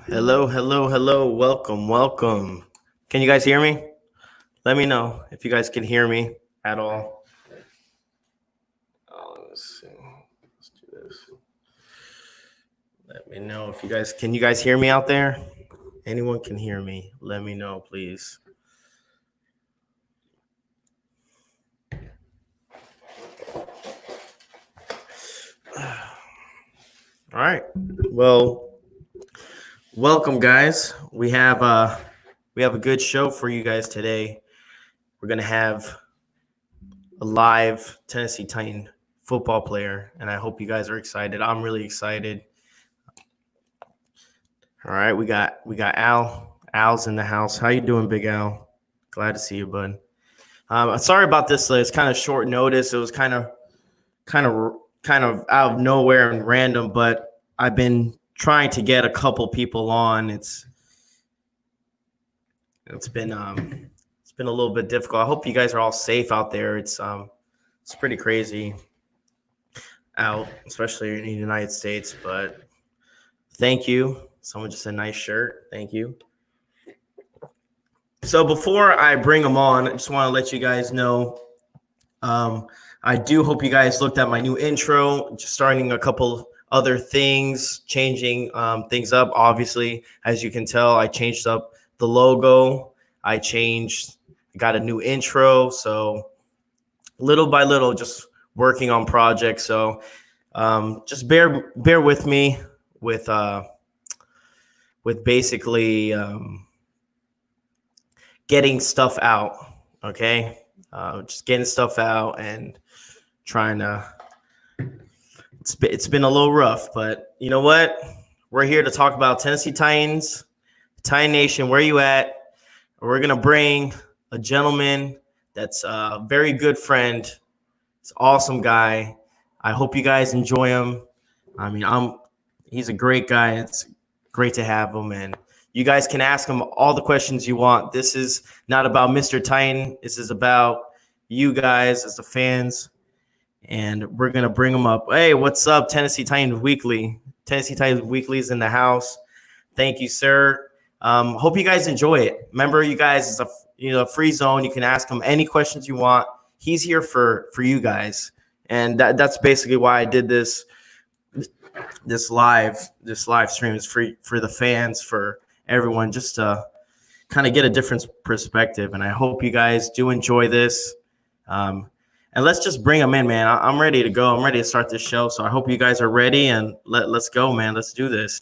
Hello, hello, hello. Welcome. Can you guys hear me? Let me know if you guys can hear me at all. Let's see. Let's do this. Let me know if you guys can. You guys hear me out there? Anyone can hear me? Let me know, please. All right. Well, welcome, guys. We have a good show for you guys today. We're gonna have a live Tennessee Titan football player, and I hope you guys are excited. I'm really excited. All right, we got Al. Al's in the house. How you doing, Big Al? Glad to see you, bud. Sorry about this. It's kind of short notice. It was kind of out of nowhere and random, but I've been trying to get a couple people on. It's been a little bit difficult. I hope you guys are all safe out there. It's pretty crazy out, especially in the United States. But thank you. Someone just said nice shirt. Thank you. So before I bring them on, I just want to let you guys know. I do hope you guys looked at my new intro, just starting a couple other things, changing things up. Obviously, as you can tell, I changed up the logo. I got a new intro. So little by little, just working on projects. So just bear with me with basically getting stuff out. Okay. Just getting stuff out and trying to. It's been a little rough, but you know what? We're here to talk about Tennessee Titans, Titan Nation. Where you at? We're gonna bring a gentleman that's a very good friend. He's an awesome guy. I hope you guys enjoy him. I mean, he's a great guy. It's great to have him, and you guys can ask him all the questions you want. This is not about Mr. Titan. This is about you guys as the fans, and we're going to bring him up. Hey, what's up, Tennessee Titans Weekly? Tennessee Titans Weekly is in the house. Thank you, sir. Hope you guys enjoy it. Remember, you guys, it's a free zone. You can ask him any questions you want. He's here for you guys, and that's basically why I did this live stream. Is free for the fans, for everyone, just to kind of get a different perspective. And I hope you guys do enjoy this. And let's just bring them in, man. I'm ready to go. I'm ready to start this show. So I hope you guys are ready, and let's go, man. Let's do this.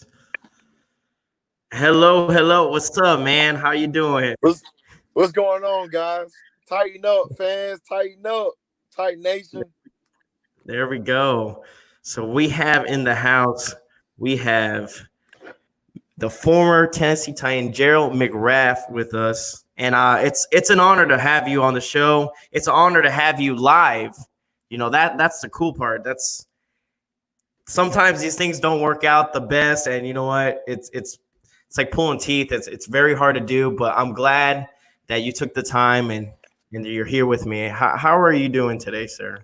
Hello. What's up, man? How you doing? What's going on, guys? Tighten up, fans. Tighten up. Titan Nation. There we go. So we have in the house, we have the former Tennessee Titan, Gerald McRath, with us. And it's an honor to have you on the show. It's an honor to have you live. You know, that's the cool part. That's sometimes these things don't work out the best. And you know what? It's like pulling teeth. It's very hard to do, but I'm glad that you took the time and you're here with me. How are you doing today, sir?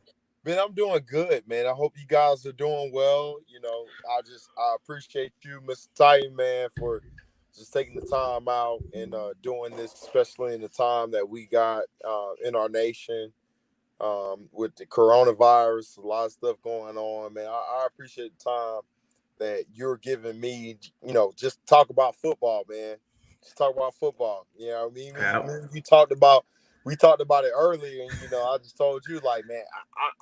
Man, I'm doing good, man. I hope you guys are doing well. You know, I appreciate you, Mr. Titan, man, for just taking the time out and doing this, especially in the time that we got in our nation with the coronavirus, a lot of stuff going on, man. I appreciate the time that you're giving me, you know, just talk about football, man. Just talk about football. You know what I mean? Yeah. We talked about it earlier, and you know, I just told you, like, man,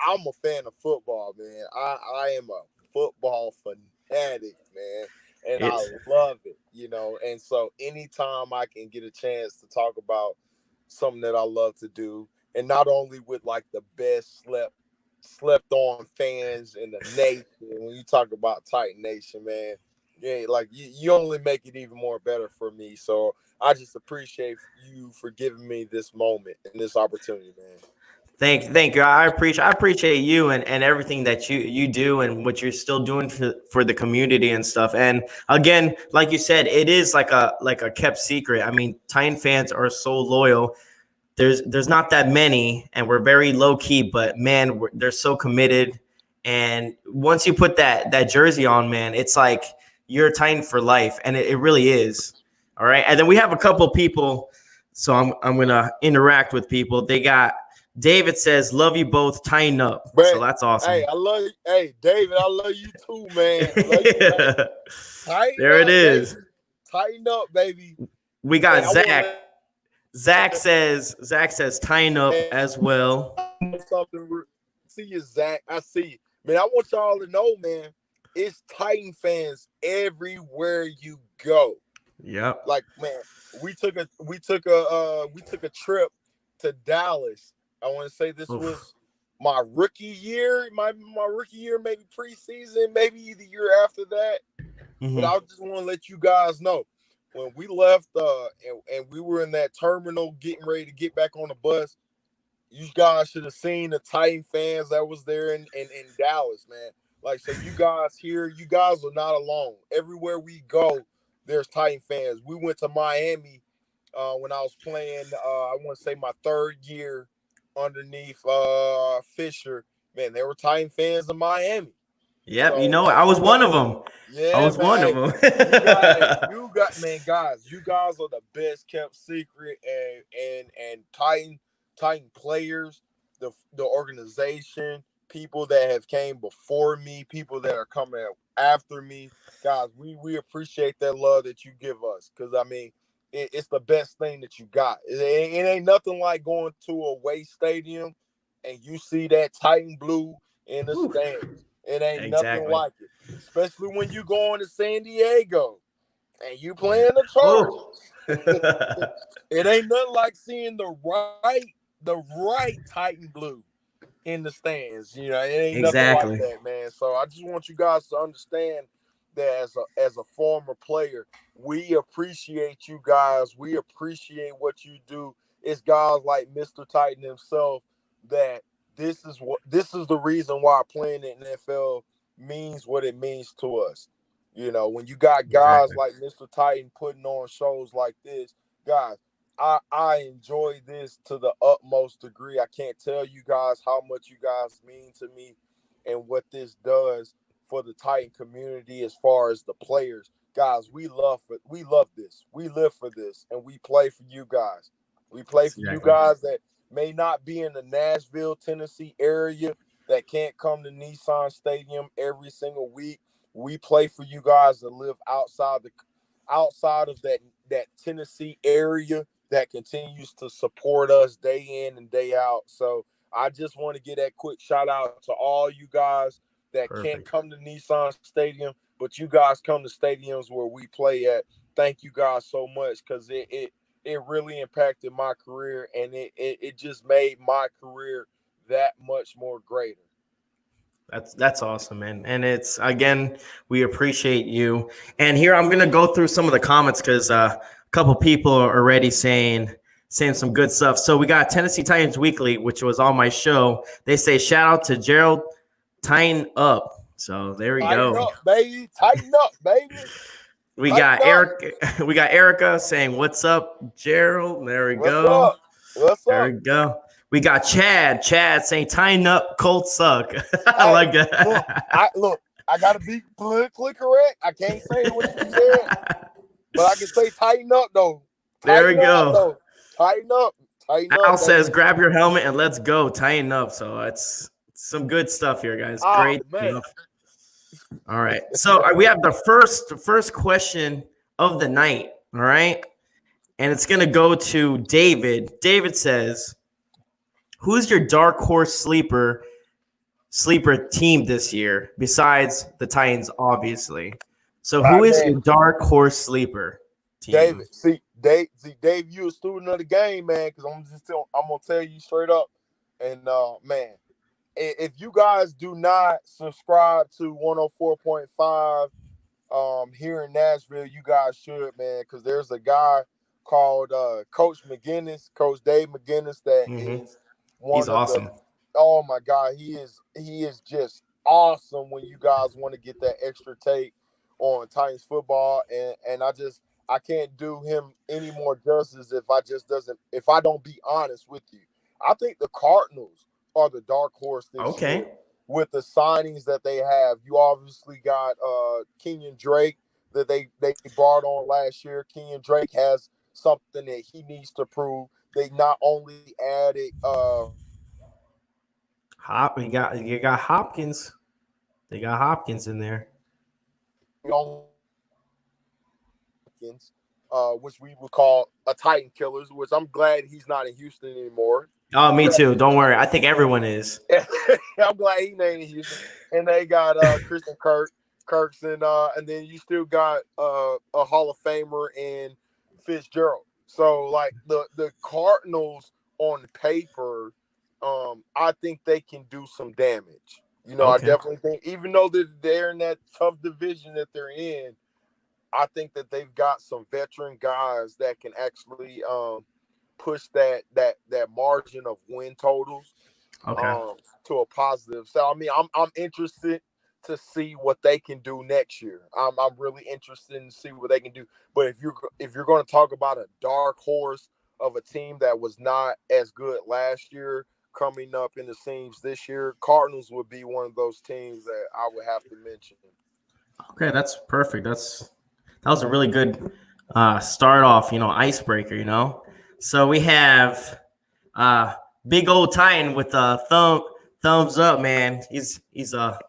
I'm a fan of football, man. I am a football fanatic, man, and I love it, you know. And so, anytime I can get a chance to talk about something that I love to do, and not only with like the best slept on fans in the nation, when you talk about Titan Nation, man, yeah, like you only make it even more better for me. So I just appreciate you for giving me this moment and this opportunity, man. Thank you. I appreciate you and everything that you do and what you're still doing for the community and stuff. And again, like you said, it is like a kept secret. I mean, Titan fans are so loyal. There's not that many, and we're very low key, but man, they're so committed. And once you put that jersey on, man, it's like you're a Titan for life, and it really is. All right, and then we have a couple people, so I'm gonna interact with people. They got David says, "Love you both, Tighten up." So But that's awesome. hey, I love you. Hey, David, I love you too, man. I love you, man. Tighten There it up, baby. is. Tighten up, baby. We Hey, got I want Zach. Zach says Tighten up to as well. something. See you, Zach. I see you, man. I want y'all to know, man. It's Titan fans everywhere you go. Yep. Like, man, we took a trip to Dallas. I want to say this was my rookie year, my rookie year, maybe preseason, maybe the year after that. But I just want to let you guys know when we left and we were in that terminal getting ready to get back on the bus. You guys should have seen the Titan fans that was there in Dallas, man. Like, so you guys here, you guys are not alone. Everywhere we go, there's Titan fans. We went to Miami when I was playing, I want to say my third year underneath Fisher. Man, there were Titan fans in Miami. Yep, So, I was one of them. Yeah, I was man. one of them. you got, man, guys. You guys are the best kept secret, and Titan players, the organization, people that have came before me, people that are coming after me, guys. We appreciate that love that you give us, because I mean, it's the best thing that you got. It ain't nothing like going to a away stadium and you see that Titan blue in the stands. It ain't nothing like it, especially when you going to San Diego and you playing the Chargers. It ain't nothing like seeing the right Titan blue in the stands. You know, it ain't nothing like that, man. So I just want you guys to understand that as a former player, we appreciate you guys. We appreciate what you do. It's guys like Mr.Titan himself that this is the reason why playing in the NFL means what it means to us. You know, when you got guys like Mr.Titan putting on shows like this, guys, I enjoy this to the utmost degree. I can't tell you guys how much you guys mean to me and what this does for the Titan community as far as the players. Guys, we love this. We live for this, and we play for you guys. We play for you guys that may not be in the Nashville, Tennessee area, that can't come to Nissan Stadium every single week. We play for you guys that live outside of that Tennessee area that continues to support us day in and day out. So I just want to get that quick shout out to all you guys that can't come to Nissan Stadium, but you guys come to stadiums where we play at. Thank you guys so much, because it really impacted my career, and it just made my career that much more greater. That's awesome, man. And it's, again, we appreciate you. And here I'm gonna go through some of the comments, because a couple people are already saying some good stuff. So we got Tennessee Titans Weekly, which was on my show. They say shout out to Gerald, Tighten up. So there we go. Tighten up, baby. Tighten up, baby. We got Eric. We got Erica saying, "What's up, Gerald?" There we go. What's up? There we go. We got Chad. Chad saying, "Tighten up, Colts suck." I like that. Look, I gotta be politically correct. I can't say what you said, but I can say tighten up though. There we go. Tighten up. Al says, "Grab your helmet and let's go. Tighten up." So it's some good stuff here, guys. Great stuff. All right. So we have the first question of the night. All right. And it's going to go to David. David says, who's your dark horse sleeper team this year besides the Titans, obviously? So who is your dark horse sleeper team? Dave, you a student of the game, man, because I'm going to tell you straight up. And, man, if you guys do not subscribe to 104.5 here in Nashville, you guys should, man, because there's a guy called Coach Dave McGinnis, that is one of awesome. Oh my God, he is just awesome when you guys want to get that extra take on Titans football, and I can't do him any more justice if I don't be honest with you. I think the Cardinals are the dark horse this year with the signings that they have. You obviously got Kenyon Drake that they brought on last year. Kenyon Drake has something that he needs to prove. They not only added You got Hopkins. They got Hopkins in there. Which we would call a Titan killers, which I'm glad he's not in Houston anymore. Oh, me too. Don't worry. I think everyone is. I'm glad he ain't in Houston. And they got Christian Kirks, and then you still got a Hall of Famer in Fitzgerald. So like the Cardinals on paper, I think they can do some damage. I definitely think, even though they're in that tough division that they're in, I think that they've got some veteran guys that can actually push that margin of win totals to a positive. So I mean, I'm interested to see what they can do next year. I'm really interested in see what they can do. But if you're going to talk about a dark horse of a team that was not as good last year coming up in the scenes this year, Cardinals would be one of those teams that I would have to mention. Okay, that's perfect. That was a really good start off, icebreaker, So we have big old Titan with a thumbs up, man. He's a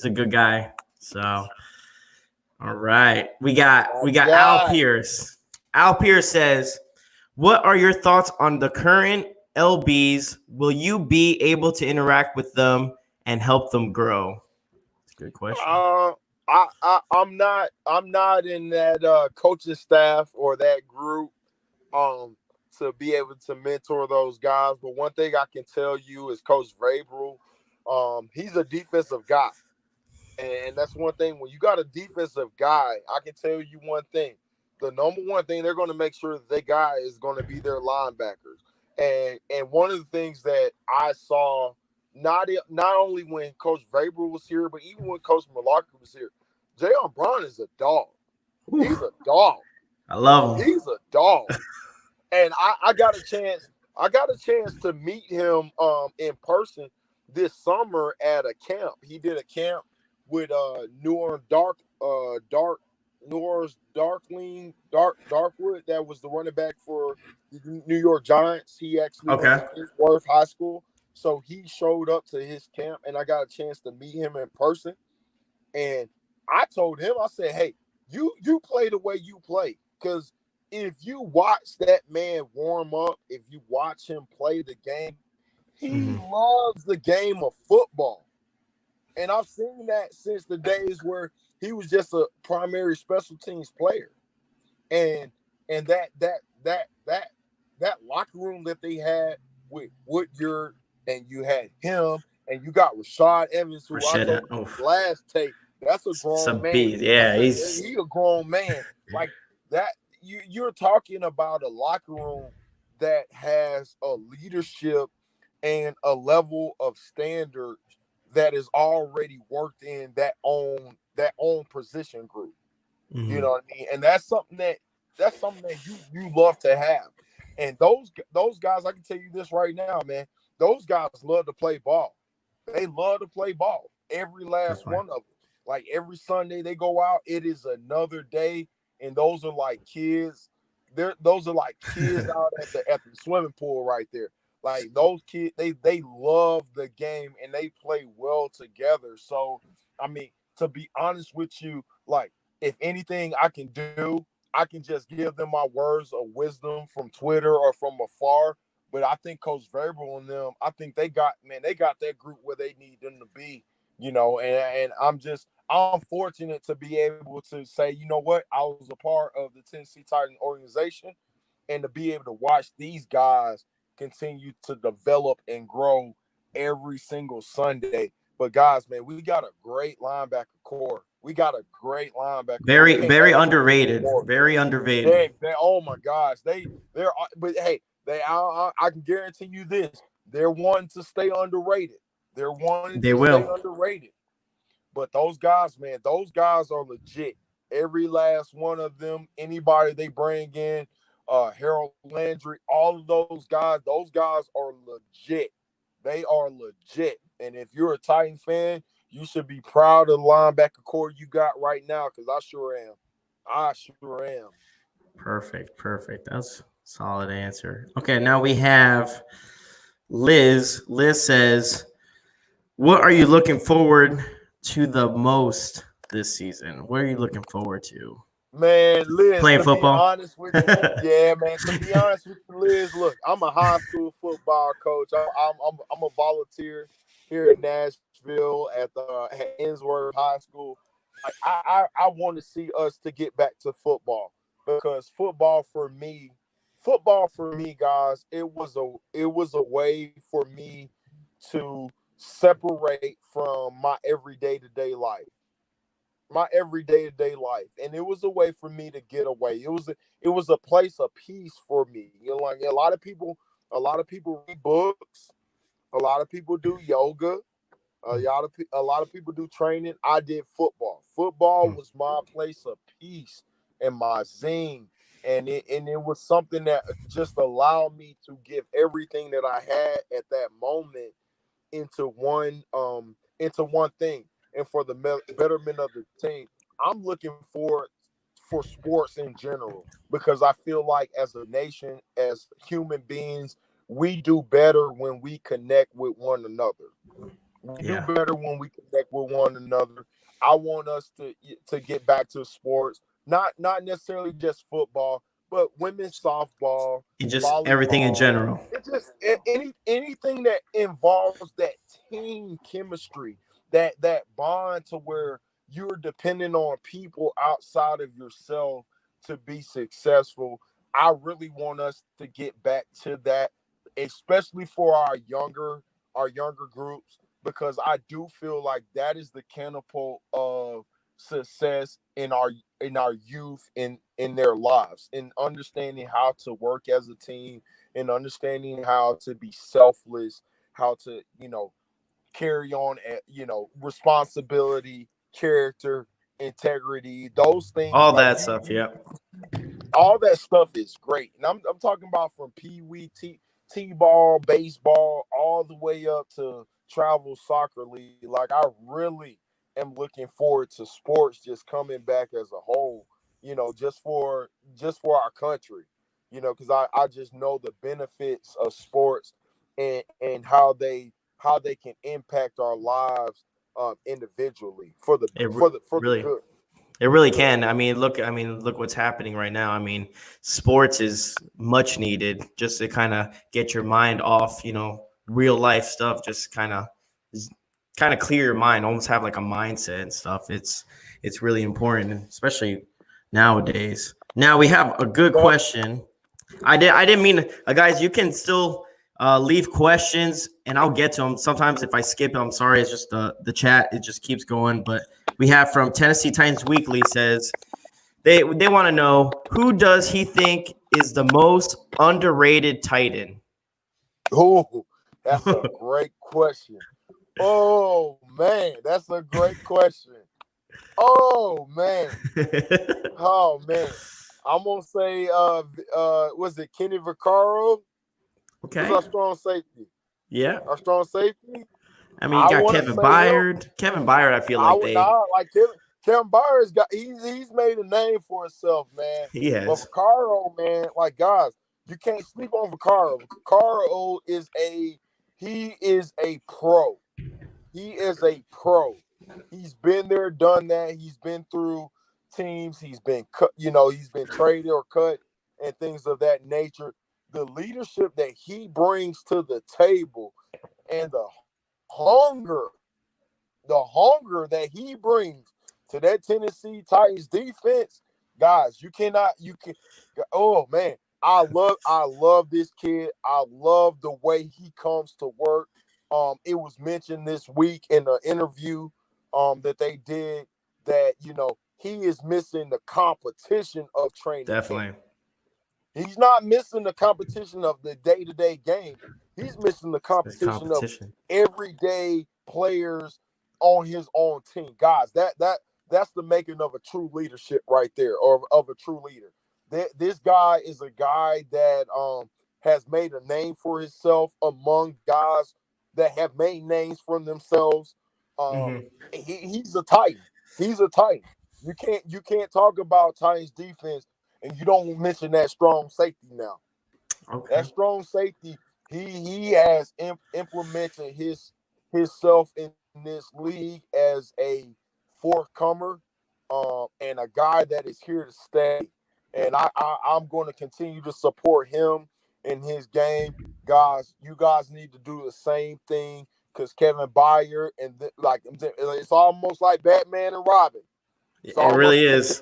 good guy. So all right. We got Al Pierce. Al Pierce says, "What are your thoughts on the current Elbys? Will you be able to interact with them and help them grow?" That's a good question. I'm not in that coaching staff or that group to be able to mentor those guys. But one thing I can tell you is Coach Vrabel, he's a defensive guy. And that's one thing. When you got a defensive guy, I can tell you one thing. The number one thing, they're going to make sure that that guy is going to be their linebackers. And one of the things that I saw, not only when Coach Vrabel was here, but even when Coach Mularkey was here, Jayon Brown is a dog. Ooh, he's a dog. I love him. He's a dog. And I got a chance to meet him in person this summer at a camp. He did a camp with New Orleans Darkwood. That was the running back for the New York Giants. He actually went to Fort Worth High School. So he showed up to his camp, and I got a chance to meet him in person. And I told him, I said, hey, you play the way you play. Because if you watch that man warm up, if you watch him play the game, he loves the game of football. And I've seen that since the days where he was just a primary special teams player. And that locker room that they had with Woodyard, and you had him, and you got Rashad Evans, who I told last tape, that's a grown man. Yeah, he's a grown man. Like that, you're talking about a locker room that has a leadership and a level of standard that is already worked in that own position group. You know what I mean? And that's something that you love to have. And those guys, I can tell you this right now, man. Those guys love to play ball. They love to play ball. Every last one of them. Like every Sunday they go out, it is another day. And those are like kids. Those are like kids out at the swimming pool right there. Like those kids, they love the game and they play well together. So, I mean, to be honest with you, like if anything I can do, I can just give them my words of wisdom from Twitter or from afar. But I think Coach Vrabel and them, I think they got that group where they need them to be, and I'm fortunate to be able to say, you know what, I was a part of the Tennessee Titan organization, and to be able to watch these guys continue to develop and grow every single Sunday. But guys, man, we got a great linebacker core. We got a great linebacker. Very underrated. Very underrated. Oh my gosh, they're. But hey, I can guarantee you this: they're one to stay underrated. They're one to stay underrated. But those guys, man, those guys are legit. Every last one of them. Anybody they bring in, Harold Landry, all of those guys are legit. They are legit. And if you're a Titan fan, you should be proud of the linebacker core you got right now, because I sure am. I sure am. Perfect. That's a solid answer. Okay, now we have Liz. Liz says, "What are you looking forward to the most this season? What are you looking forward to? Man, Liz, Playing to be football?" honest with you, yeah, man. To be honest with you, Liz, look, I'm a high school football coach. I'm a volunteer here in Nashville at the at Ainsworth High School. Like I want to see us to get back to football because football for me, guys, it was a way for me to separate from my everyday to day life, and it was a way for me to get away. It was a place of peace for me. Like a lot of people read books, a lot of people do yoga, a lot of people do training. I did football. Football was my place of peace and my zing, and it was something that just allowed me to give everything that I had at that moment into one thing, and for the betterment of the team. I'm looking for sports in general because I feel like as a nation, as human beings, we do better when we connect with one another. We do Yeah. better when we connect with one another. I want us to get back to sports, not necessarily just football, but women's softball, And just everything in volleyball. general. It's just anything that involves that team chemistry, that bond to where you're dependent on people outside of yourself to be successful. I really want us to get back to that, especially for our younger groups, because I do feel like that is the catapult of success in our youth in their lives, in understanding how to work as a team, and understanding how to be selfless, how to carry on at responsibility, character, integrity, those things. All Like that you stuff. you Yeah. all that stuff is great, and I'm talking about from pee wee t-ball, baseball, all the way up to travel soccer league. Like I really am looking forward to sports just coming back as a whole, just for our country, because I just know the benefits of sports, and how they can impact our lives, individually, for the It for the for the really good. It really can. I mean, look what's happening right now. I mean, sports is much needed just to kind of get your mind off, real life stuff. Just kind of clear your mind, almost have like a mindset and stuff. It's really important, especially nowadays. Now we have a good Yep. question. I didn't mean guys. You can still leave questions, and I'll get to them. Sometimes if I skip it, I'm sorry. It's just the chat. It just keeps going. But we have from Tennessee Titans Weekly says they want to know who does he think is the most underrated Titan. Oh, that's a great question. Oh man, that's a great question. Oh man. Oh man. I'm gonna say was it Kenny Vaccaro? Was Okay. our strong safety? Yeah. Our strong safety? I mean, you I got wanna Kevin say him. Byard. Kevin Byard, I feel I like would not like Kevin Byers got he's made a name for himself, man. he But has. Vaccaro, man, like guys, you can't sleep on Vaccaro. Vaccaro he is a pro. He is a pro. He's been there, done that. He's been through teams. He's been cut, he's been traded or cut and things of that nature. The leadership that he brings to the table, and hunger, the hunger that he brings to that Tennessee Titans defense, guys, oh man, I love this kid. I love the way he comes to work. It was mentioned this week in an interview that they did that he is missing the competition of training camp. Definitely. He's not missing the competition of the day-to-day game. He's missing the The competition of competition. everyday players on his own team. Guys, that's the making of a true leadership right there, or of a true leader. This guy is a guy that has made a name for himself among guys that have made names for themselves. Um, Hmm. he's a Titan. He's a Titan. You can't talk about Titans defense and you don't mention that strong safety now. Okay. That strong safety, he has implemented himself in this league as a forthcomer, and a guy that is here to stay. And I'm going to continue to support him in his game, guys. You guys need to do the same thing because Kevin Byard it's almost like Batman and Robin. It's It almost really is.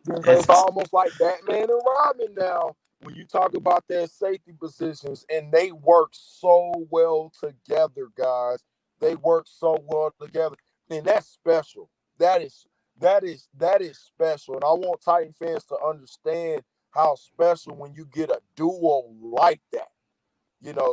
it's almost like Batman and Robin now when you talk about their safety positions, and they work so well together, guys. They work so well together, and that's special. That is special, and I want Titan fans to understand how special when you get a duo like that.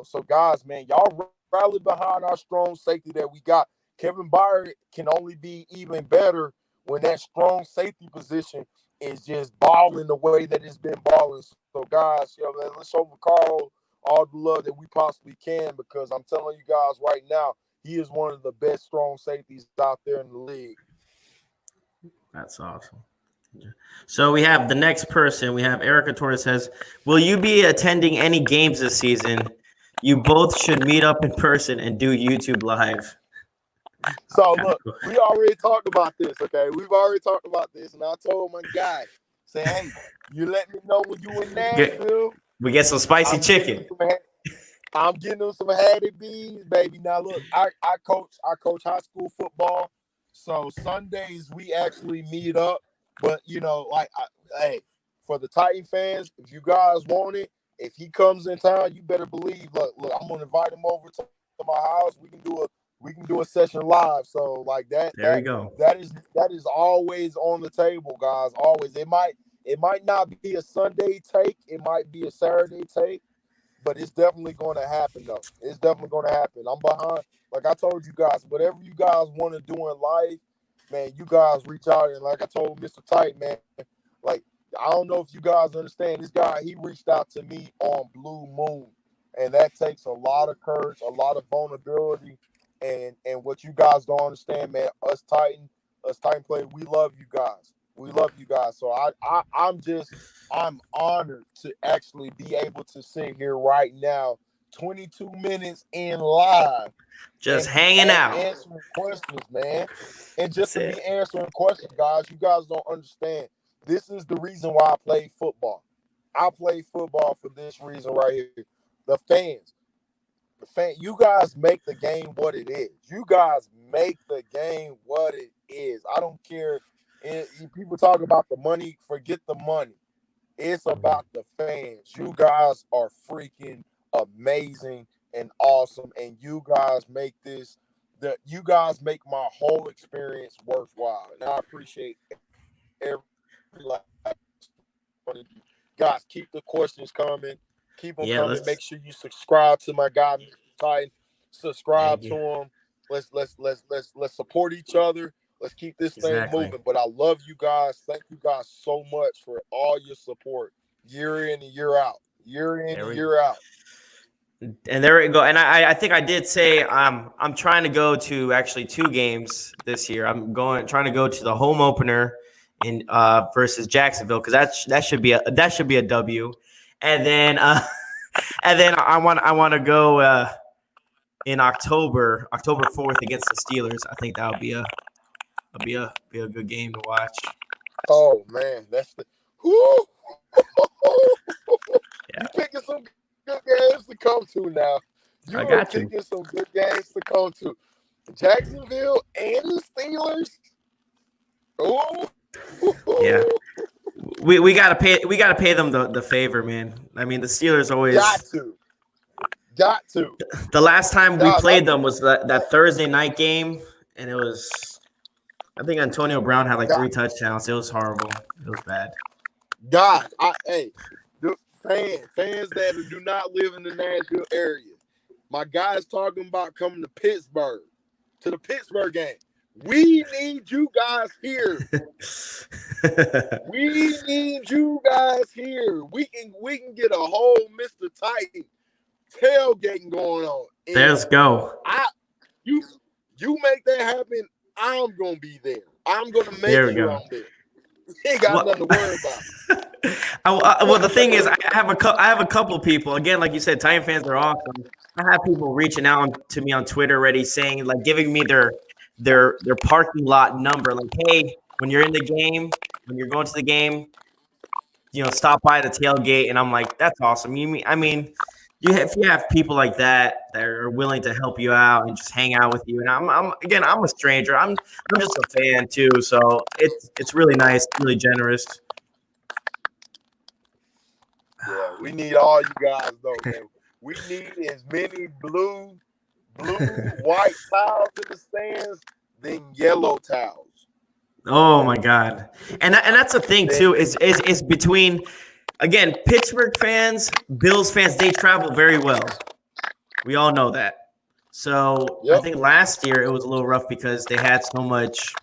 So guys, man, y'all rally behind our strong safety that we got. Kevin Byard can only be even better when that strong safety position is just balling the way that it's been balling. So guys, let's show Carl all the love that we possibly can, because I'm telling you guys right now, he is one of the best strong safeties out there in the league. That's awesome. So we have the next person. We have Erica Torres says, "Will you be attending any games this season? You both should meet up in person and do YouTube live." So look, we already talked about this. Okay, we've already talked about this, and I told my guy, say, "Hey, you let me know when you in Nashville. We get some spicy chicken. I'm getting them some Hattie beans, baby." Now look, I coach high school football, so Sundays we actually meet up. But hey, for the Titan fans, if you guys want it, if he comes in town, you better believe. Look, I'm gonna invite him over to my house. We can do a session live. So like that. There we go. That is always on the table, guys. Always. It might not be a Sunday take. It might be a Saturday take. But it's definitely going to happen, though. It's definitely going to happen. I'm behind. Like I told you guys, whatever you guys want to do in life, man, you guys reach out. And like I told Mr.Titan, man, like, I don't know if you guys understand. This guy, he reached out to me on Blue Moon. And that takes a lot of courage, a lot of vulnerability. And what you guys don't understand, man, us Titan players, we love you guys. We love you guys. So I'm honored to actually be able to sit here right now, 22 minutes in live, just hanging out, answering questions, man. And just to be answering questions, guys, you guys don't understand. This is the reason why I play football. I play football for this reason right here. The fans. You guys make the game what it is. You guys make the game what it is. I don't care. People talk about the money, forget the money. It's about the fans. You guys are freaking amazing and awesome, and you guys make my whole experience worthwhile. And I appreciate every last one of you. Guys, keep the questions coming. Keep them coming. Make sure you subscribe to my guy, Mr. Titan. Subscribe to him. Let's support each other. Let's keep this thing moving. But I love you guys. Thank you guys so much for all your support, year in and year out. Year in and year out. And there we go. And I think I did say I'm trying to go to actually 2 games this year. I'm trying to go to the home opener in versus Jacksonville, because that should be a W. And then I want to go in October 4th against the Steelers. I think that would be a good game to watch. Oh man, that's the yeah. You picking some good games to come to now. You are picking some good games to come to. Jacksonville and the Steelers. Oh yeah. We gotta pay them the favor, man. I mean, the Steelers always got to. The last time we played them was that Thursday night game, and it was, I think Antonio Brown had like 3 touchdowns. It was horrible. It was bad. Fans that do not live in the Nashville area, my guy's talking about coming to Pittsburgh, to the Pittsburgh game. We need you guys here. We need you guys here. We can get a whole Mr. Titan tailgating going on. And let's go. You make that happen. I'm gonna be there. I'm gonna make sure I'm there. He ain't got nothing to worry about. Well, the thing is, I have a couple people. Again, like you said, Titan fans are awesome. I have people reaching out to me on Twitter already, saying like, giving me their parking lot number. Like, hey, when you're in the game, when you're going to the game, stop by the tailgate. And I'm like, that's awesome. If you have people like that are willing to help you out and just hang out with you. And I'm a stranger. I'm just a fan too. So it's really nice, really generous. Yeah, we need all you guys though, man. We need as many blue, white towels in the stands than yellow towels. Oh my God. And that's the thing too, is between, again, Pittsburgh fans, Bills fans, they travel very well. We all know that. So I think last year it was a little rough because they had so much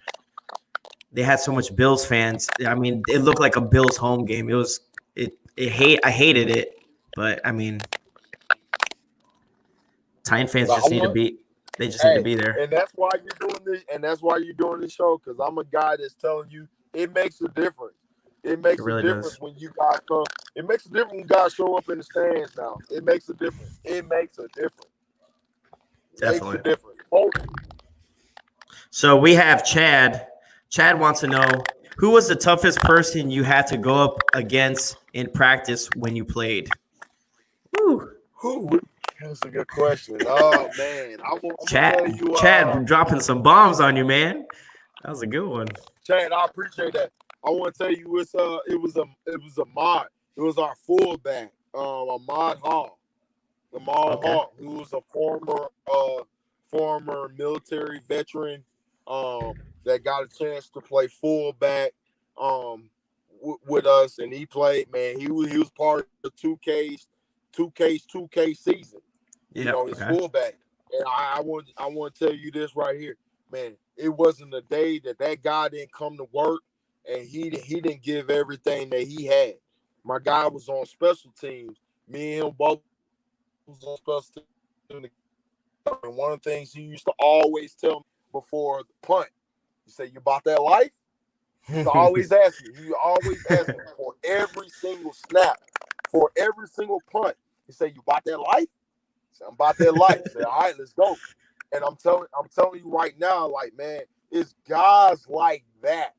Bills fans. I mean, it looked like a Bills home game. I hated it, but I mean, Titan fans just need to be there. And that's why you're doing this, and that's why you're doing this show, because I'm a guy that's telling you it makes a difference. It makes a difference when you guys come. It makes a difference when guys show up in the stands now. It makes a difference. It makes a difference. Definitely. Makes a difference. So we have Chad. Chad wants to know, who was the toughest person you had to go up against in practice when you played? Woo. That's a good question. Oh man, Chad, dropping some bombs on you, man. That was a good one. Chad, I appreciate that. I want to tell you, it was a mod. It was our fullback, Ahmad Hall. Ahmad Hall, who was a former military veteran, that got a chance to play fullback, with us, and he played. Man, he was part of the 2K season. His fullback. And I want to tell you this right here, man. It wasn't a day that guy didn't come to work and he didn't give everything that he had. My guy was on special teams. Me and him both was on special teams. And one of the things he used to always tell me before the punt, he said, "You bought that life?" He always ask me. He always ask me for every single snap, for every single punt. He said, "You bought that life?" I'm about that life. I said, all right, let's go. And I'm telling you right now, like, man, it's guys like that.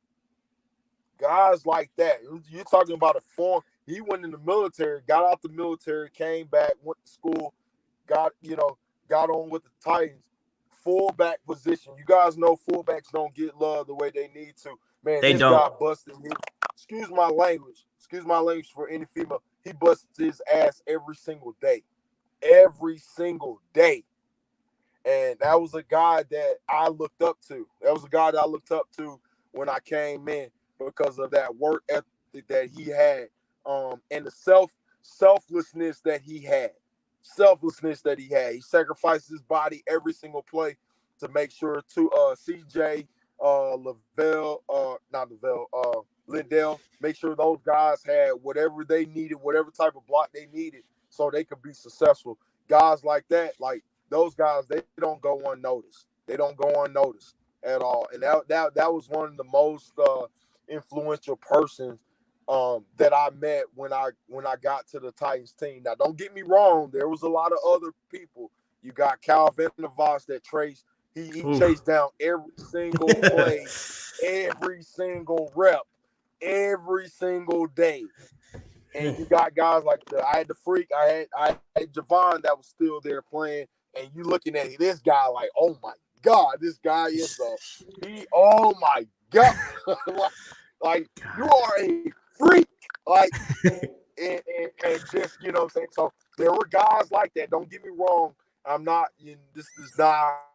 Guys like that. You're talking about a form. He went in the military, got out the military, came back, went to school, got on with the Titans. Fullback position. You guys know fullbacks don't get love the way they need to. Man, this guy busted his, excuse my language for any female. He busted his ass every single day. Every single day. And that was a guy that I looked up to. When I came in, because of that work ethic that he had, and the selflessness that he had. He sacrificed his body every single play to make sure to CJ, Lindell, make sure those guys had whatever they needed, whatever type of block they needed, so they could be successful. Guys like that, like those guys, they don't go unnoticed. They don't go unnoticed at all. And that was one of the most influential persons that I met when I got to the Titans team. Now, don't get me wrong, there was a lot of other people. You got Calvin Navas that he chased down every single play, every single rep, every single day. And you got guys like I had the freak, I had Javon that was still there playing, and you looking at this guy like, oh my God, this guy is oh my God, like you are a freak, like, and just, you know what I'm saying. So there were guys like that. Don't get me wrong. This does not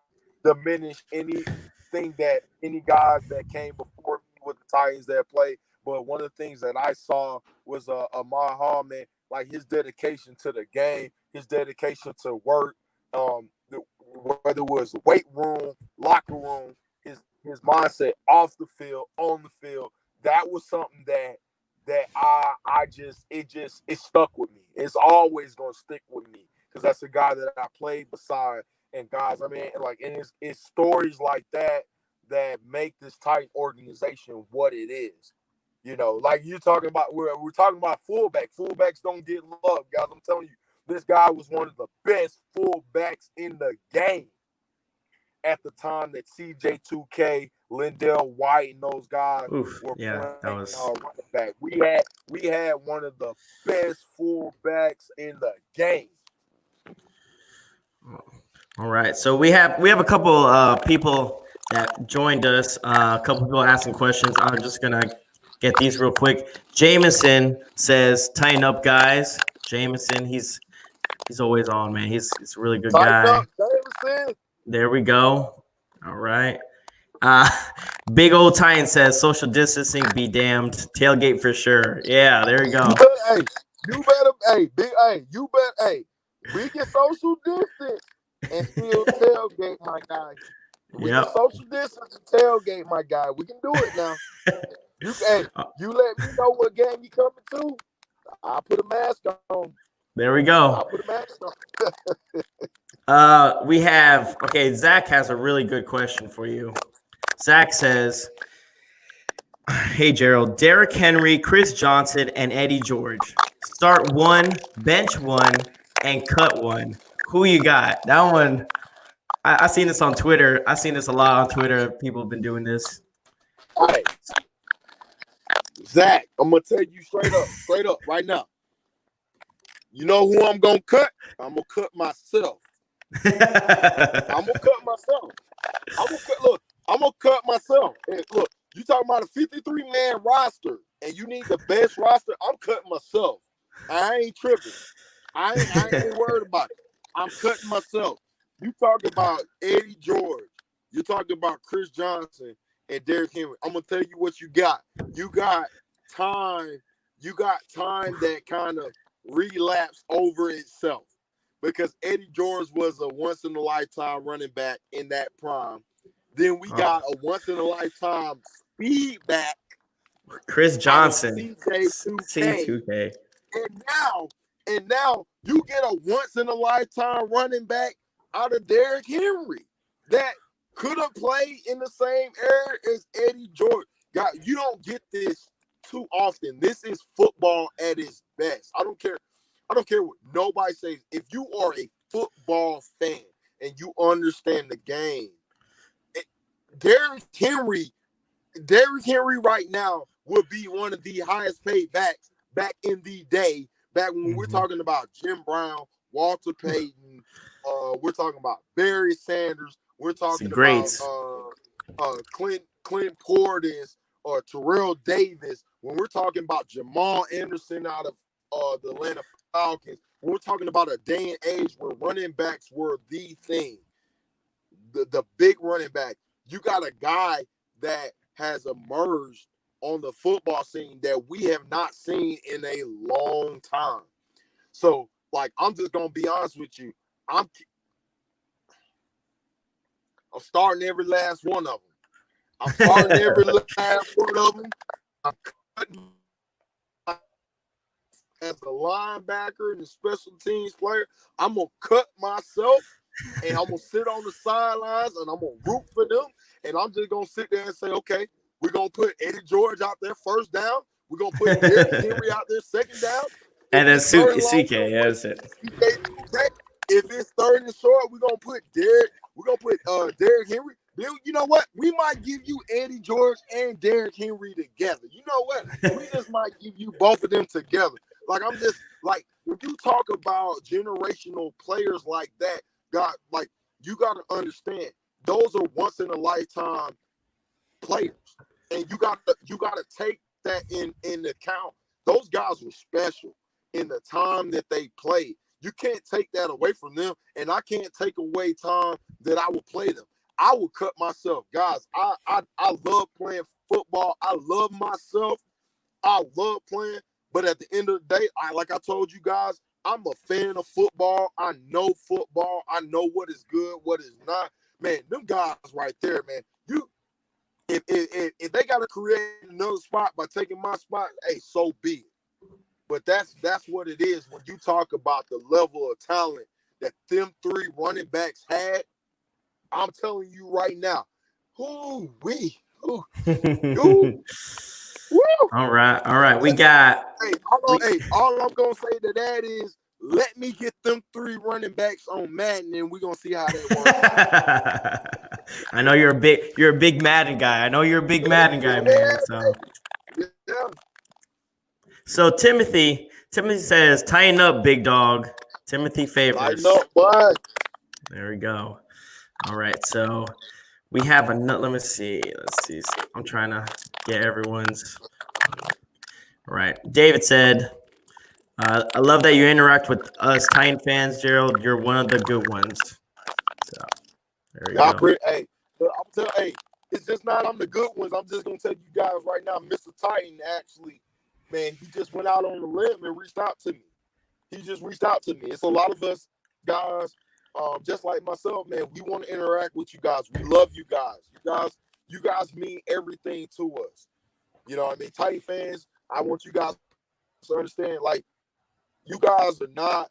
diminish anything that any guys that came before me with the Titans that played. But one of the things that I saw was Ahmad Hall, man, like his dedication to the game, his dedication to work, whether it was the weight room, locker room, his mindset off the field, on the field. That was something that it stuck with me. It's always gonna stick with me because that's a guy that I played beside. And guys, I mean, like, and it's stories like that make this Titan organization what it is. You know, like you're talking about, we're talking about fullback. Fullbacks don't get love, guys. I'm telling you, this guy was one of the best fullbacks in the game at the time that CJ2K, Lindell White, and those guys were yeah, that playing was running back. We had one of the best fullbacks in the game. all right. So we have a couple people that joined us. A couple people asking questions. I'm just gonna get these real quick. Jameson says, "Tighten up, guys." Jameson, he's always on, man. He's a really good Tighten guy. up, Jameson. There we go. All right. Big old Titan says, "Social distancing be damned. Tailgate for sure." Yeah, there we go. We can social distance and still tailgate, my guy. We can social distance and tailgate, my guy. We can do it now. You let me know what game you coming to. I'll put a mask on. There we go. I'll put a mask on. We have, Zach has a really good question for you. Zach says, "Hey, Gerald, Derrick Henry, Chris Johnson, and Eddie George. Start one, bench one, and cut one. Who you got?" That one, I seen this on Twitter. I seen this a lot on Twitter. People have been doing this. Hey, Zach, I'm going to tell you straight up, right now. You know who I'm going to cut? I'm going to cut myself. I'm going to cut myself. I'm going to cut myself. And look, you talking about a 53-man roster, and you need the best roster. I'm cutting myself. I ain't tripping. I ain't worried about it. I'm cutting myself. You talking about Eddie George. You're talking about Chris Johnson and Derrick Henry. I'm going to tell you what you got. You got time. You got time that kind of relapsed over itself, because Eddie George was a once-in-a-lifetime running back in that prime. Then we got a once-in-a-lifetime speed back, Chris Johnson, C2K. And now you get a once-in-a-lifetime running back out of Derrick Henry that could have played in the same era as Eddie George. God, you don't get this too often. This is football at its best. I don't care what nobody says. If you are a football fan and you understand the game, Derrick Henry right now would be one of the highest paid backs back in the day, back when we're talking about Jim Brown, Walter Payton, we're talking about Barry Sanders, we're talking about Clint Portis or Terrell Davis, when we're talking about Jamal Anderson out of the Atlanta Falcons, we're talking about a day and age where running backs were the thing, the big running back. You got a guy that has emerged on the football scene that we have not seen in a long time. So, like, I'm just going to be honest with you. I'm starting every last one of them. I'm starting every last one of them. I'm cutting as a linebacker and a special teams player. I'm going to cut myself, and I'm going to sit on the sidelines, and I'm going to root for them. And I'm just going to sit there and say, okay, we're going to put Eddie George out there first down. We're going to put Derrick Henry out there second down. And then CK, that's it. If it's third and short, we're going to put Derrick Henry. You know what? We might give you Eddie George and Derrick Henry together. You know what? We just might give you both of them together. Like, I'm just, like, when you talk about generational players like that, you got to understand, those are once in a lifetime players, and you got to take that in account. Those guys were special in the time that they played. You can't take that away from them, and I can't take away time that I will play them. I will cut myself, guys. I love playing football. I love myself. I love playing, but at the end of the day, like I told you guys, I'm a fan of football. I know football. I know what is good, what is not. Man, them guys right there, man. If they got to create another spot by taking my spot, hey, so be it. But that's what it is when you talk about the level of talent that them three running backs had. I'm telling you right now, Woo! All right. We got. All I'm gonna say to that is, let me get them 3 running backs on Madden, and we're gonna see how that works. I know you're a big Madden guy. Man. Yeah. So Timothy says, "Tighten up, big dog." Timothy Favors. Tighten up, bud. There we go. All right, so we have another. Let's see. I'm trying to get everyone's. All right. David said, "I love that you interact with us Titan fans, Gerald. You're one of the good ones." So there we go. Hey, but it's just not I'm the good ones. I'm just gonna tell you guys right now, Mr. Titan actually, man, he just went out on the limb and reached out to me. He just reached out to me. It's a lot of us guys, just like myself, man. We want to interact with you guys. We love you guys. You guys mean everything to us. You know what I mean? Titan fans, I want you guys to understand, like, you guys are not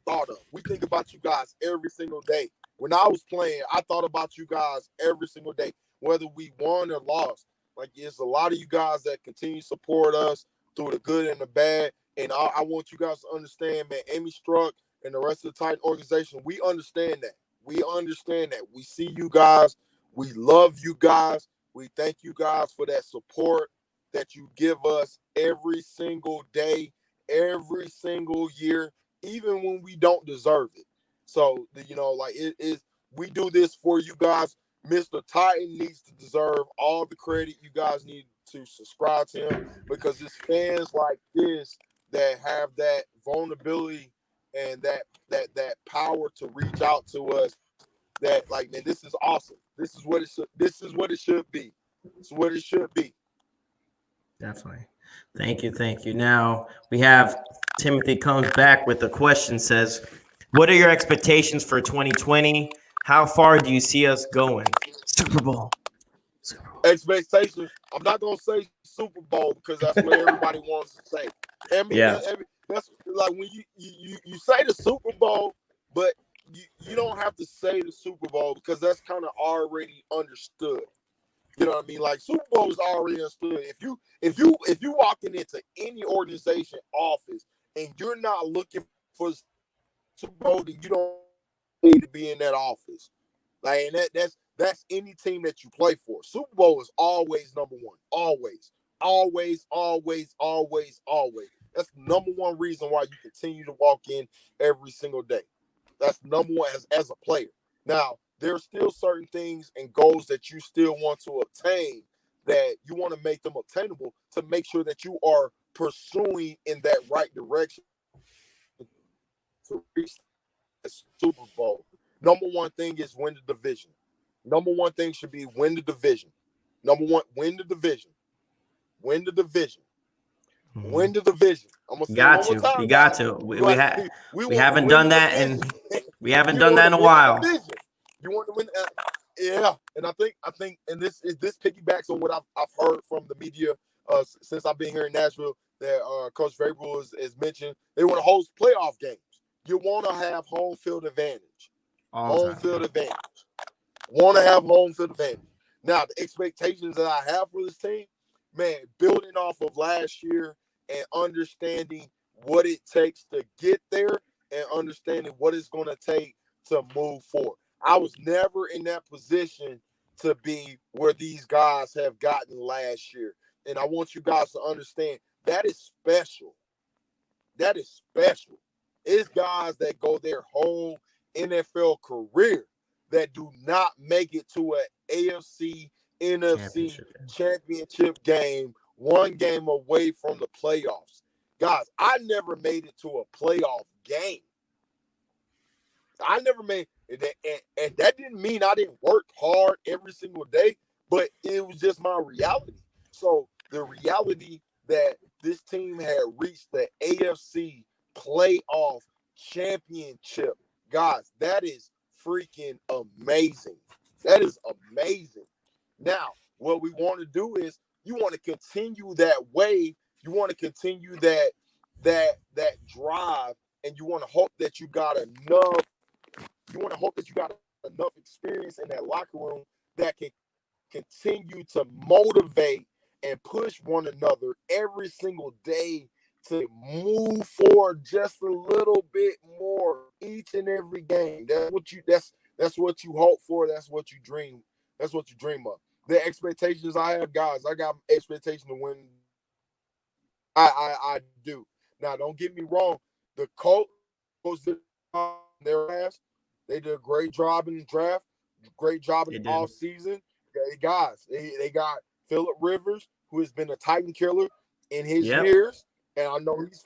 thought of. We think about you guys every single day. When I was playing, I thought about you guys every single day, whether we won or lost. Like, it's a lot of you guys that continue to support us through the good and the bad. And I want you guys to understand, man, Amy Struck and the rest of the Titan organization, we understand that. We see you guys. We love you guys. We thank you guys for that support that you give us every single day, every single year, even when we don't deserve it. So, it is, we do this for you guys. Mr. Titan needs to deserve all the credit. You guys need to subscribe to him, because it's fans like this that have that vulnerability and that power to reach out to us. That, like, man, this is awesome. This is what it should be. It's what it should be. Definitely. Thank you. Now we have Timothy comes back with a question, says, "What are your expectations for 2020? How far do you see us going?" Super Bowl. Expectations. I'm not gonna say Super Bowl because that's what everybody wants to say. I mean, that's like when you say the Super Bowl, but you don't have to say the Super Bowl because that's kind of already understood. You know what I mean? Like, Super Bowl is already understood. If you walking into any organization office and you're not looking for Super Bowl, then you don't need to be in that office. Like, and that's any team that you play for. Super Bowl is always number one. Always. That's the number one reason why you continue to walk in every single day. That's number one as a player. Now, there's still certain things and goals that you still want to obtain, that you want to make them obtainable to make sure that you are pursuing in that right direction to reach the Super Bowl. Number one thing is win the division. Number one thing should be win the division. Number one, win the division. Win the division. Mm-hmm. Win the division. I'm gonna say it one more time. You got to. We haven't done that, and we haven't done that in a while. You want to win, yeah. And I think, and this piggybacks on what I've heard from the media since I've been here in Nashville, that Coach Vrabel is mentioned. They want to host playoff games. You want to have home field advantage. Want to have home field advantage. Now, the expectations that I have for this team, man, building off of last year and understanding what it takes to get there and understanding what it's going to take to move forward. I was never in that position to be where these guys have gotten last year. And I want you guys to understand that is special. That is special. It's guys that go their whole NFL career that do not make it to an AFC, NFC championship game, one game away from the playoffs. Guys, I never made it to a playoff game. I never made it, and that didn't mean I didn't work hard every single day, but it was just my reality. So the reality that this team had reached the AFC playoff championship, guys, that is freaking amazing. That is amazing. Now, what we want to do is you want to continue that wave. You want to continue that drive, and you want to hope that you got enough. You want to hope that you got enough experience in that locker room that can continue to motivate and push one another every single day to move forward just a little bit more each and every game. That's what you hope for. That's what you dream. That's what you dream of. The expectations I have, guys, I got expectation to win. I do. Now, don't get me wrong. The Colts did their ass. They did a great job in the draft, great job in the off season. They got Phillip Rivers, who has been a Titan killer in his years, and I know he's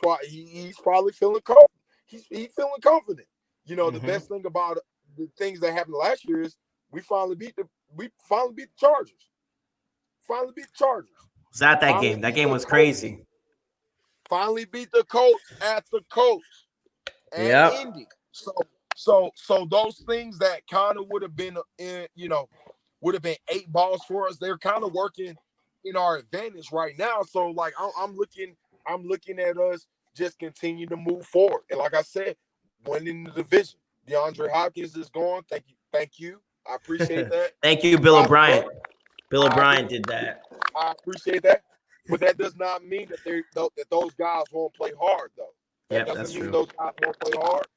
probably feeling confident. He's feeling confident. You know, the best thing about the things that happened last year is we finally beat the Chargers. Finally beat the Chargers. Was that game? That game was crazy. Finally beat the Colts at the Colts and Indy. So those things that kind of would have been would have been 8 balls for us. They're kind of working in our advantage right now. So like I'm looking at us just continue to move forward. And like I said, winning the division. DeAndre Hopkins is going. Thank you. I appreciate that. Thank you, Bill O'Brien. Bill O'Brien did that. I appreciate that. But that does not mean that those guys won't play hard, though. That doesn't mean those guys won't play hard.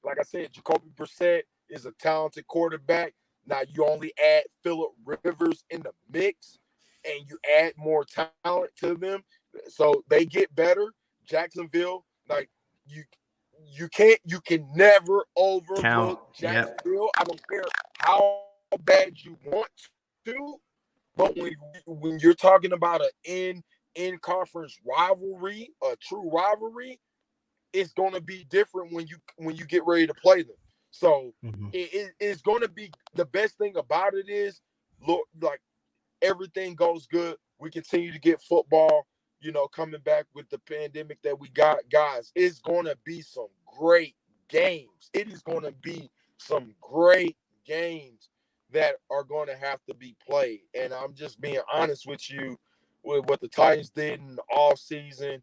Like I said, Jacoby Brissett is a talented quarterback. Now you only add Phillip Rivers in the mix, and you add more talent to them, so they get better. Jacksonville, like you can never overlook Jacksonville. I don't care how bad you want to, but when you're talking about an in-conference rivalry, a true rivalry, it's going to be different when you get ready to play them. So it's going to be, the best thing about it is, look, like everything goes good. We continue to get football, coming back with the pandemic that we got. Guys, it's going to be some great games. It is going to be some great games that are going to have to be played. And I'm just being honest with you with what the Titans did in the offseason,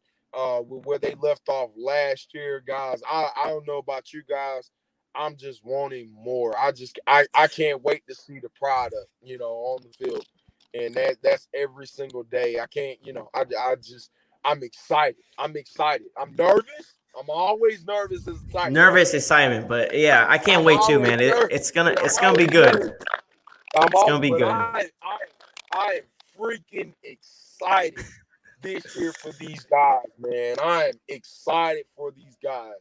with where they left off last year, guys. I don't know about you guys. I'm just wanting more. I can't wait to see the product, on the field. And that's every single day. I can't, I'm excited. I'm nervous. I'm always nervous as a Titan. Nervous excitement, but yeah, I can't wait too, man. It's gonna be good. It's gonna be good. I am freaking excited this year for these guys, man. I am excited for these guys.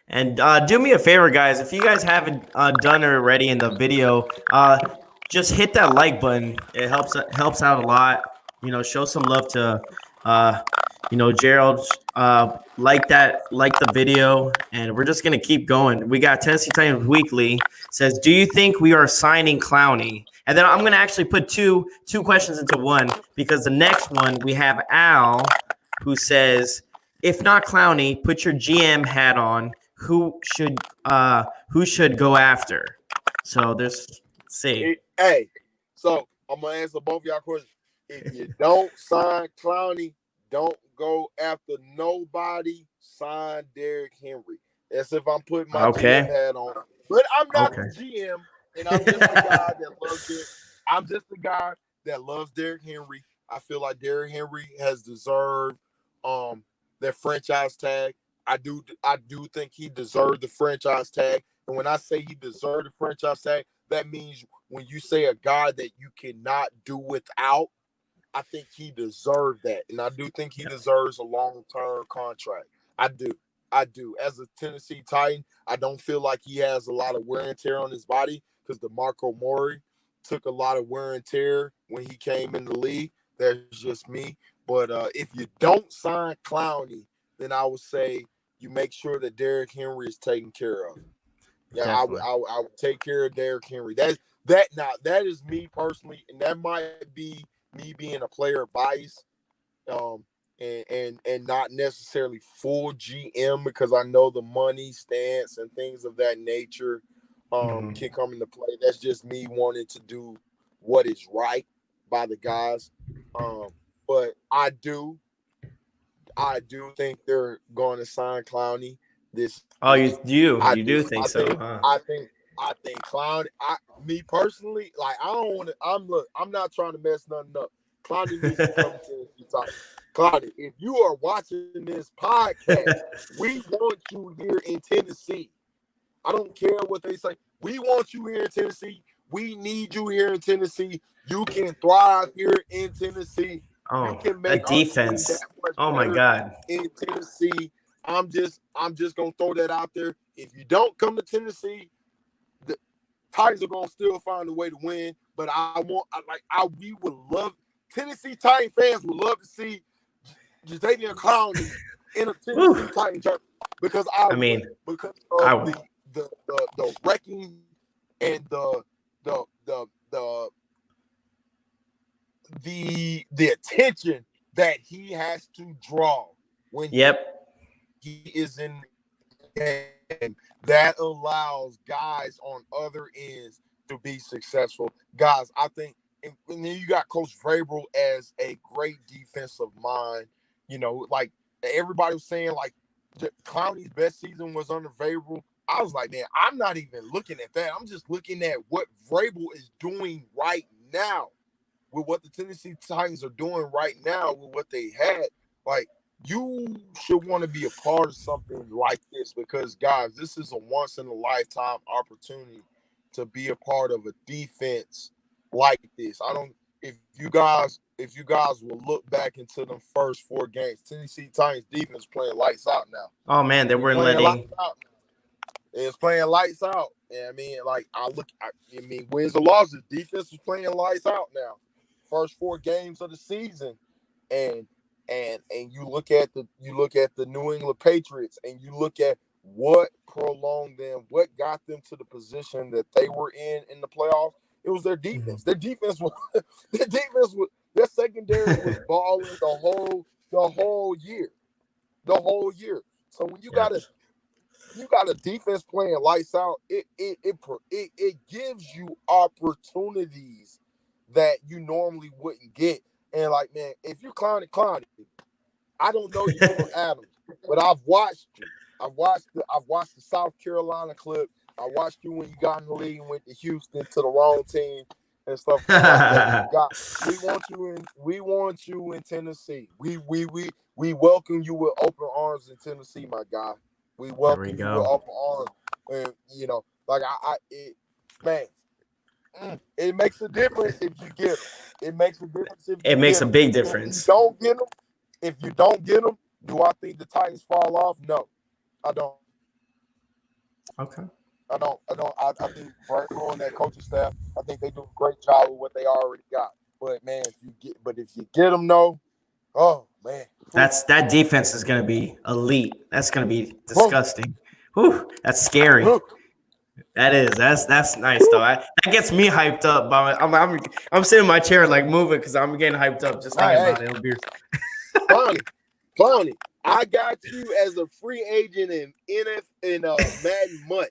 And do me a favor, guys. If you guys haven't done it already in the video, just hit that like button. It helps out a lot. Show some love to Gerald. Like the video, and we're just gonna keep going. We got Tennessee Titans Weekly says, "Do you think we are signing Clowney?" And then I'm gonna actually put two questions into one, because the next one we have Al, who says, "If not Clowney, put your GM hat on. Who should go after?" So let's see. Hey, so I'm gonna answer both of y'all questions. If you don't sign Clowney, don't go after nobody. Sign Derrick Henry. That's if I'm putting my GM hat on. But I'm not the GM, and I'm just the guy that loves it. I'm just the guy that loves Derrick Henry. I feel like Derrick Henry has deserved that franchise tag. I do think he deserved the franchise tag. And when I say he deserved the franchise tag, that means when you say a guy that you cannot do without, I think he deserved that. And I do think he deserves a long-term contract. I do. As a Tennessee Titan, I don't feel like he has a lot of wear and tear on his body, because DeMarco Murray took a lot of wear and tear when he came in the league. That's just me. But if you don't sign Clowney, then I would say you make sure that Derrick Henry is taken care of. Yeah, I would take care of Derrick Henry. That is me personally, and that might be me being a player bias, and not necessarily full GM, because I know the money stance and things of that nature can come into play. That's just me wanting to do what is right by the guys. But I do think they're going to sign Clowney. You do think so? Huh? I think Clowney. Me personally, like, I don't want to. I'm not trying to mess nothing up. Clowney needs to come to Tennessee Titans. Clowney, if you are watching this podcast, we want you here in Tennessee. I don't care what they say. We want you here in Tennessee. We need you here in Tennessee. You can thrive here in Tennessee. You can make that defense. Our team that much Oh my better God. in Tennessee. I'm just gonna throw that out there. If you don't come to Tennessee, the Titans are gonna still find a way to win. But we would love Tennessee Titan fans would love to see Jadeveon Clowney in a Tennessee Titan jersey because I mean, because of the wrecking and the attention that he has to draw when he is in the game, that allows guys on other ends to be successful. Guys, I think, and then you got Coach Vrabel as a great defensive mind. You know, like everybody was saying, like Clowney's best season was under Vrabel. I was like, man, I'm not even looking at that. I'm just looking at what Vrabel is doing right now with what the Tennessee Titans are doing right now with what they had. Like, you should want to be a part of something like this because, guys, this is a once-in-a-lifetime opportunity to be a part of a defense like this. If you guys will look back into the first 4 games, Tennessee Titans defense playing lights out now. Oh man, they weren't letting. It's playing lights out. And I mean, like wins or losses, defense is playing lights out now. First 4 games of the season, and you look at the New England Patriots, and you look at what prolonged them, what got them to the position that they were in the playoffs. It was their defense. Their defense was their secondary was balling the whole year. So when you got a defense playing lights out, it gives you opportunities that you normally wouldn't get. And like, man, if you're Clowney, I don't know you from Adams, but I've watched you. I've watched the South Carolina clip. I watched you when you got in the league and went to Houston to the wrong team and stuff like that. We want you in Tennessee. We welcome you with open arms in Tennessee, my guy. We welcome you with open arms. And you know, like it makes a difference if you get them. It makes a difference if you makes a big difference. If you don't get them, do I think the Titans fall off? No, I don't. Okay. I don't. I think Vrabel and that coaching staff, I think they do a great job with what they already got. But man, if you get them, no. Oh man, that defense is going to be elite. That's going to be disgusting. Whew, that's scary. That is. That's nice though. That gets me hyped up. I'm sitting in my chair like moving because I'm getting hyped up just thinking about it. Clowney, I got you as a free agent in Madden Month.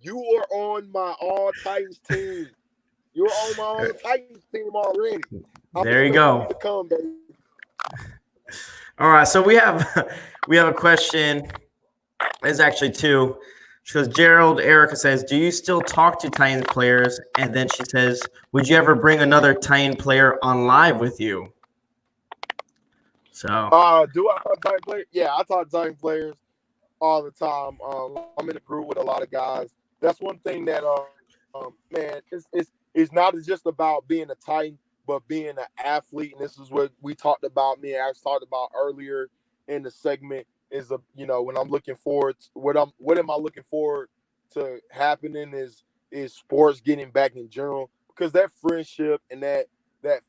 You are on my All Titans team. You're on my All Titans team already. There you go. All right, so we have a question. There's actually 2. She goes, Erica says, do you still talk to Titan players? And then she says, would you ever bring another Titan player on live with you? So do I talk to Titan players? Yeah, I talk to Titan players all the time. I'm in a group with a lot of guys. That's one thing that man, it's not just about being a Titan, but being an athlete. And this is what we talked about. Me and I talked about earlier in the segment. Is when I'm looking forward to, what am I looking forward to happening is sports getting back in general, because that friendship and that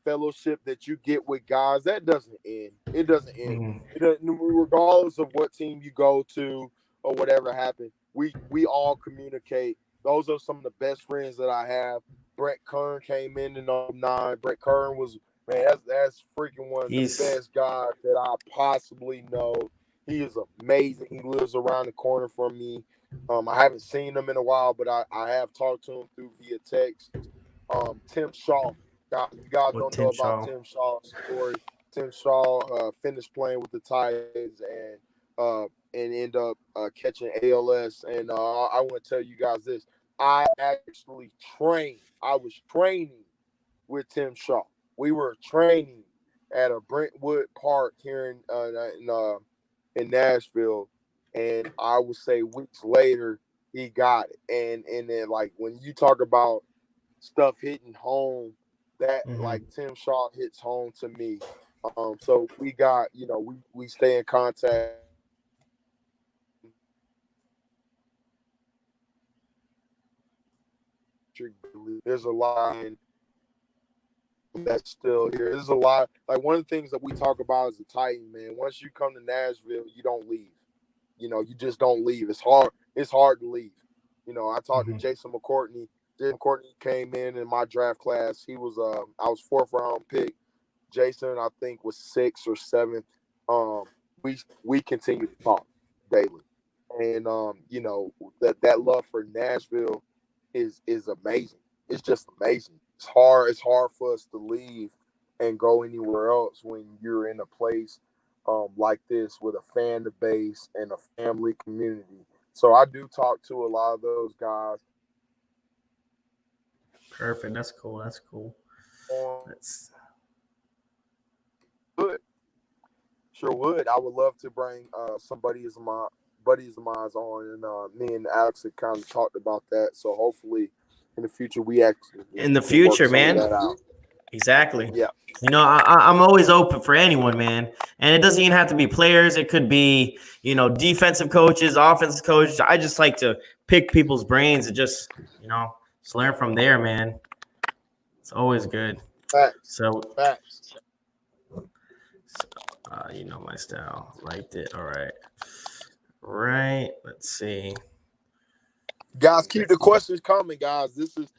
fellowship that you get with guys, that doesn't end. It doesn't end. Regardless of what team you go to or whatever happened, we all communicate. Those are some of the best friends that I have. Brett Kern came in 2009. Brett Kern was, man, that's freaking one of the best guys that I possibly know. He is amazing. He lives around the corner from me. I haven't seen him in a while, but I have talked to him via text. Tim Shaw. You guys don't know about Tim Shaw's story. Tim Shaw finished playing with the Titans and end up catching ALS. And I want to tell you guys this. I actually trained. I was training with Tim Shaw. We were training at a Brentwood Park here in Nashville, and I would say weeks later he got it. And then like when you talk about stuff hitting home, that like Tim Shaw hits home to me. So we got, we stay in contact. There's a line that's still here. There's a lot. Like one of the things that we talk about is the Titan, man. Once you come to Nashville, you don't leave. You just don't leave. It's hard. It's hard to leave. I talked to Jason McCourtney. Jason McCourtney came in my draft class. He was I was 4th round pick. Jason, I think, was 6th or 7th. We continue to talk daily, and that love for Nashville is amazing. It's just amazing. It's hard for us to leave and go anywhere else when you're in a place like this with a fan base and a family community. So I do talk to a lot of those guys. Perfect. That's cool. Sure would. I would love to bring some buddies of mine on, and me and Alex had kind of talked about that. So hopefully, in the future, man. Exactly. Yeah. I'm always open for anyone, man. And it doesn't even have to be players. It could be, defensive coaches, offensive coaches. I just like to pick people's brains and just learn from there, man. It's always good. Facts. My style. Liked it. All right. Right. Let's see. Guys, keep the questions coming, guys. This is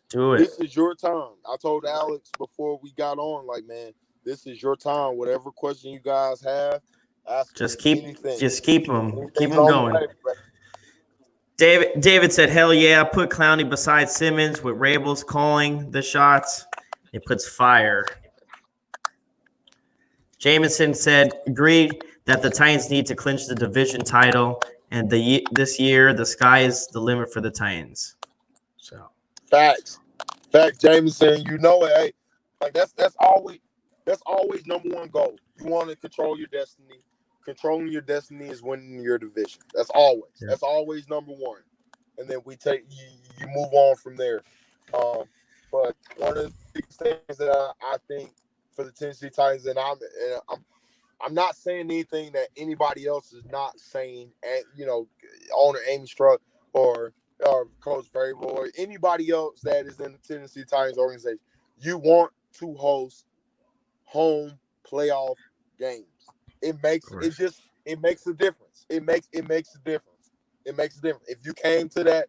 your time. I told Alex before we got on, like, man, this is your time. Whatever question you guys have, ask. Just keep them going. David said, "Hell yeah, put Clowney beside Simmons with Rabels calling the shots. It puts fire." Jameson said, "Agreed that the Titans need to clinch the division title, and this year the sky is the limit for the Titans." So, facts, Jameson. You know it. Hey, like that's always number one goal. You want to control your destiny. Controlling your destiny is winning your division. That's always number one. And then we take you move on from there. But one of the biggest things that I think for the Tennessee Titans, and I'm not saying anything that anybody else is not saying, and owner Amy Struck or Coach Vrabel or anybody else that is in the Tennessee Titans organization, you want to host home playoff games. It makes a difference. It makes a difference. If you came to that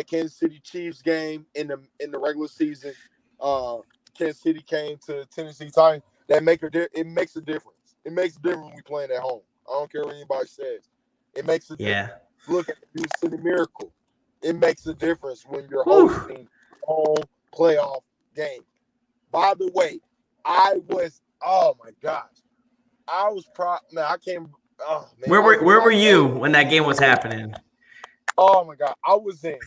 Kansas City Chiefs game in the regular season, Kansas City came to Tennessee Titans, it makes a difference. It makes a difference when we playing at home. I don't care what anybody says. It makes a difference. Look at the City Miracle. It makes a difference when you're hosting home playoff game. By the way, oh my gosh. I was proud. Man, I came. Oh man, where were you when that game was happening? Oh my God, I was in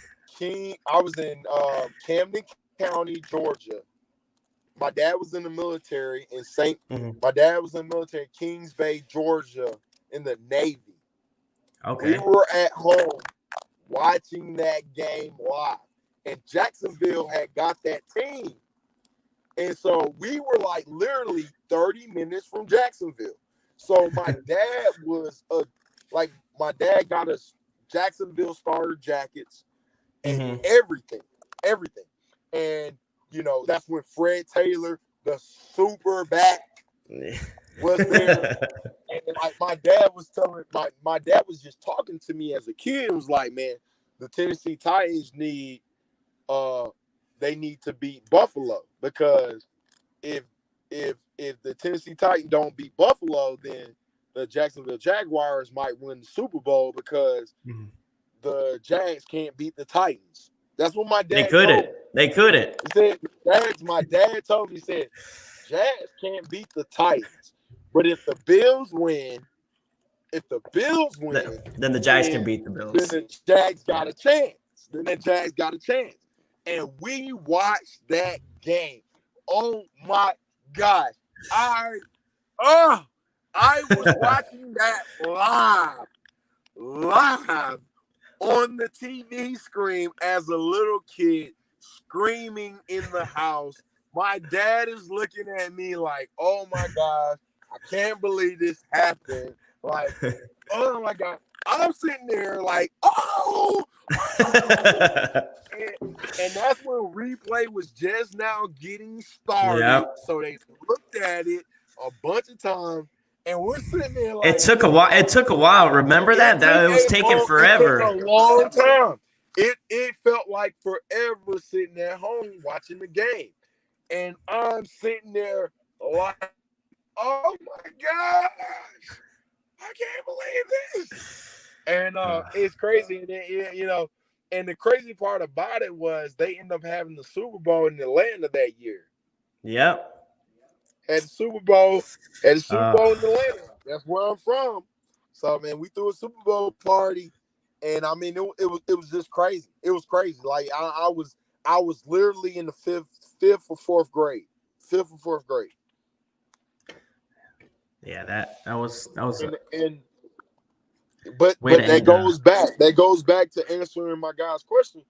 Camden County, Georgia. My dad was in the military in My dad was in the military in Kings Bay, Georgia, in the Navy. Okay. We were at home watching that game live, and Jacksonville had got that team. And so we were like literally 30 minutes from Jacksonville. So my dad got us Jacksonville starter jackets and everything. And, that's when Fred Taylor, the super back, was there. And like my dad was just talking to me as a kid. It was like, man, the Tennessee Titans need to beat Buffalo, because if the Tennessee Titans don't beat Buffalo, then the Jacksonville Jaguars might win the Super Bowl, because the Jags can't beat the Titans. That's what my dad told me. They couldn't. He said, my dad told me, he said, Jags can't beat the Titans, but if the Bills win, then the Jags can beat the Bills. Then the Jags got a chance. And we watched that game. Oh my gosh. I was watching that live on the TV screen as a little kid, screaming in the house. My dad is looking at me like, "Oh my gosh, I can't believe this happened!" Like, oh my god, I'm sitting there like, "Oh!" and that's when replay was just now getting started. Yep. So they looked at it a bunch of times, and we're sitting there like, it took a while. It took a while. Remember that? It was taking forever. It took a long time. It felt like forever sitting at home watching the game. And I'm sitting there like, oh my gosh, I can't believe this. And it's crazy. And then, and the crazy part about it was they ended up having the Super Bowl in Atlanta that year. Yep. Had the Super Bowl in Atlanta. That's where I'm from. So, man, we threw a Super Bowl party. And, I mean, it was just crazy. It was crazy. Like, I was literally in the fifth or fourth grade. Yeah, that was. But that goes back. That goes back to answering my guy's question.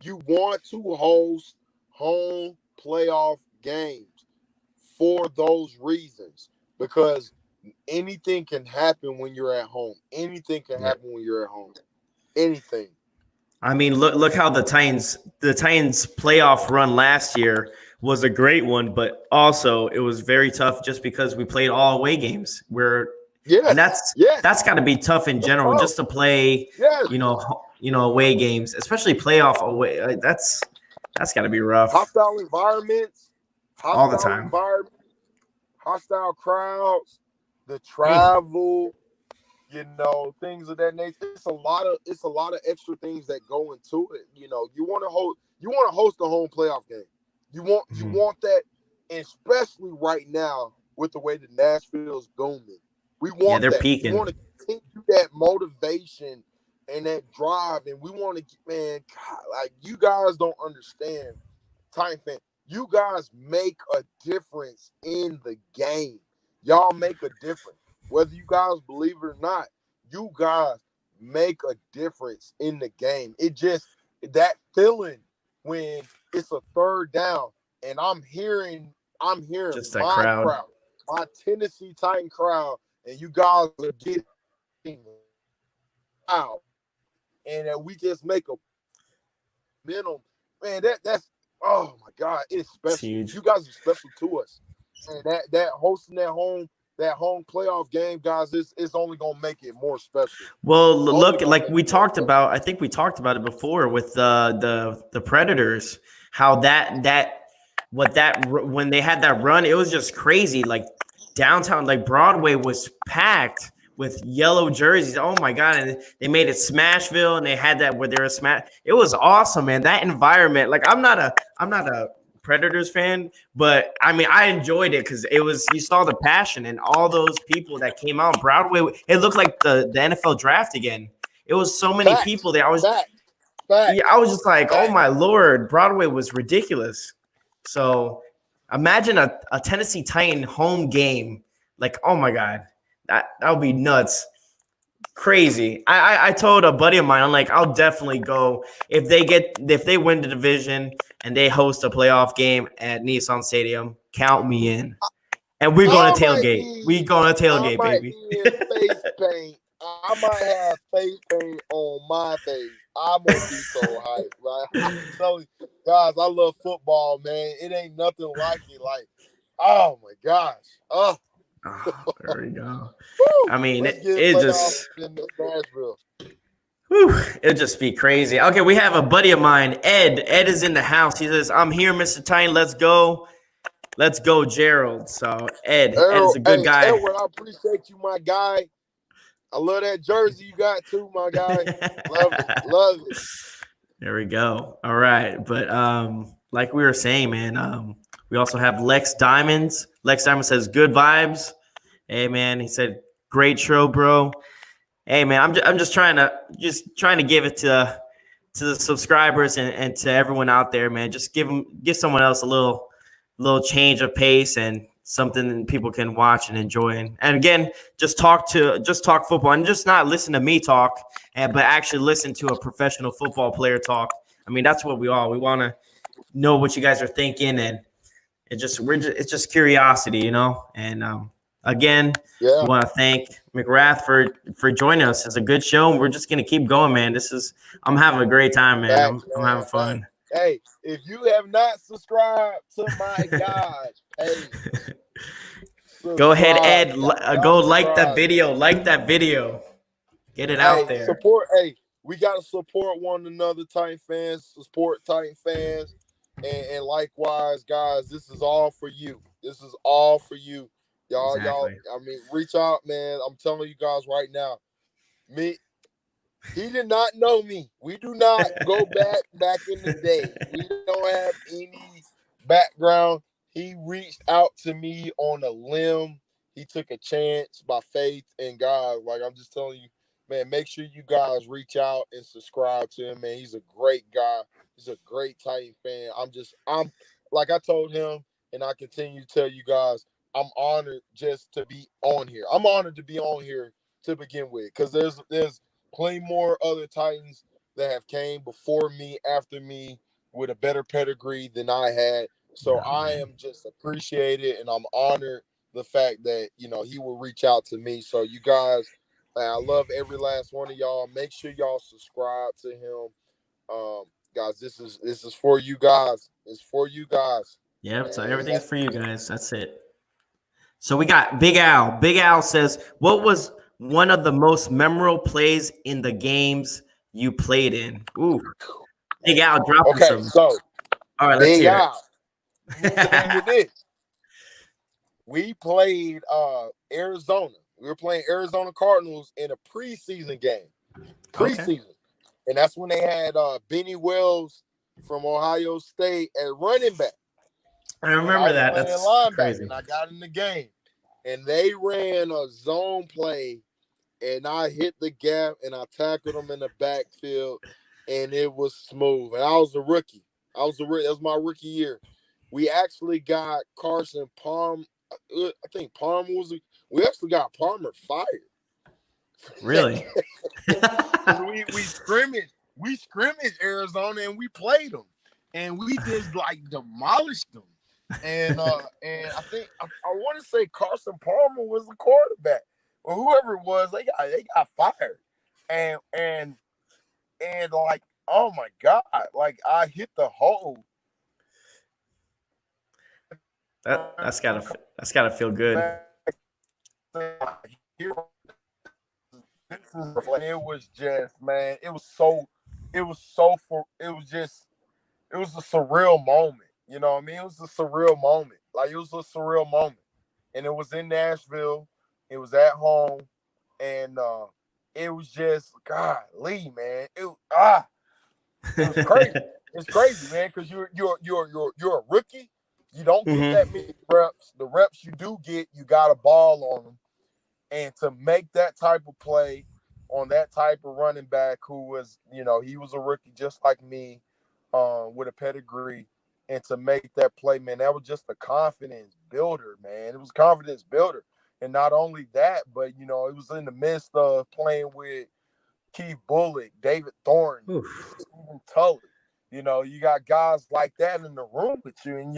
You want to host home playoff games for those reasons, because anything can happen when you're at home. Anything can happen when you're at home. Anything. I mean, look how the Titans playoff run last year was a great one, but also it was very tough just because we played all away games. And that's got to be tough in general, just to play, away games, especially playoff away. That's got to be rough. Hostile environments, all the time. Hostile crowds, the travel. Things of that nature. It's a lot of extra things that go into it. You want to host a home playoff game. You want that, especially right now with the way that Nashville's booming. We want they're that. peaking. We want to continue that motivation and that drive, and we want to, man. God, like, you guys don't understand, Titan fan. You guys make a difference in the game. Y'all make a difference. Whether you guys believe it or not, you guys make a difference in the game. It just, that feeling when it's a third down and I'm hearing just that my crowd, my Tennessee Titan crowd, and you guys are getting out, and that we just make a minimum. Man, that's oh my God, it's special. You guys are special to us, and that hosting that home playoff game, guys, it's only gonna make it more special. Well, look, like we talked about, I think we talked about it before with the Predators, how when they had that run, it was just crazy. Like downtown, like Broadway was packed with yellow jerseys. Oh my God. And they made it Smashville, and they had that where they were smash. It was awesome, man. That environment. Like I'm not a Predators fan, but I mean, I enjoyed it because you saw the passion and all those people that came out. Broadway, it looked like the NFL draft again. It was so many people there. I was just like, oh my Lord, Broadway was ridiculous. So imagine a Tennessee Titan home game. Like, oh my God, that would be nuts. Crazy. I told a buddy of mine, I'm like, I'll definitely go if they win the division and they host a playoff game at Nissan Stadium. Count me in, and we're going to tailgate. We're going to tailgate, baby. Face paint. I might have face paint on my face. I'm gonna be so hyped, right? I'm telling you, guys, I love football, man. It ain't nothing like it. Like, oh my gosh, Oh, there we go. I mean, it just it'll just be crazy. Okay, we have a buddy of mine, Ed. Ed is in the house. He says, "I'm here, Mr. Titan. Let's go, Gerald." So Ed is a good guy. Edward, I appreciate you, my guy. I love that jersey you got too, my guy. Love it. There we go. All right, but like we were saying, man, we also have Lex Diamonds. Lex Diamond says, "Good vibes." Hey, man, he said, "Great show, bro." Hey, man, I'm just trying to give it to the subscribers and to everyone out there, man. Just give someone else a little change of pace and something that people can watch and enjoy. And again, just talk football and just not listen to me talk, but actually listen to a professional football player talk. I mean, that's what we want to know what you guys are thinking, and it's just curiosity, And again, Yeah. we want to thank McRath for joining us. It's a good show, and we're just gonna keep going, man. I'm having a great time, man. I'm having fun. Hey, if you have not subscribed to my God, hey, go ahead, Ed. Go like that video. Like that video. Get it out there. Support. Hey, we gotta support one another, Titan fans. Support Titan fans, and likewise, guys. This is all for you. This is all for you, y'all. Exactly. I mean, reach out, man. I'm telling you guys right now. He did not know me. We do not go back in the day. We don't have any background. He reached out to me on a limb. He took a chance by faith in God. Like, I'm just telling you, man, make sure you guys reach out and subscribe to him, man. He's a great guy. He's a great Titan fan. I'm like I told him, and I continue to tell you guys, I'm honored just to be on here. I'm honored to be on here to begin with, because there's plenty more other Titans that have came before me, after me, with a better pedigree than I had. So I am just appreciated, and I'm honored the fact that, he will reach out to me. So you guys, I love every last one of y'all. Make sure y'all subscribe to him. Guys, this is for you guys. It's for you guys. Yep, so everything's for you guys. That's it. So we got Big Al. Big Al says, what was one of the most memorable plays in the games you played in? Ooh. Big Al dropping some. So all right, let's hear it. This. We played Arizona. We were playing Arizona Cardinals in a preseason game. Okay. And that's when they had Benny Wells from Ohio State at running back. I remember that. That's crazy. And I got in the game. And they ran a zone play, and I hit the gap, and I tackled them in the backfield, and it was smooth. And I was a rookie. That was my rookie year. We actually got Carson Palmer. I think Palmer we actually got Palmer fired. Really? we scrimmaged Arizona, and we played them, and we just demolished them. And I think I want to say Carson Palmer was the quarterback, or whoever it was. They got fired, and like, oh my God, like, I hit the hole. That's gotta feel good. It was just, man, it was a surreal moment. You know what I mean? It was a surreal moment. Like, it was a surreal moment. And it was in Nashville. It was at home. And it was just, golly, man. It was crazy. It's crazy, man, because you're a rookie. You don't get that many reps. The reps you do get, you got a ball on them. And to make that type of play on that type of running back who was, he was a rookie just like me, with a pedigree, and to make that play, man, that was just a confidence builder, man. It was a confidence builder. And not only that, but, it was in the midst of playing with Keith Bullock, David Thornton, Stephen Tully. You got guys like that in the room with you, and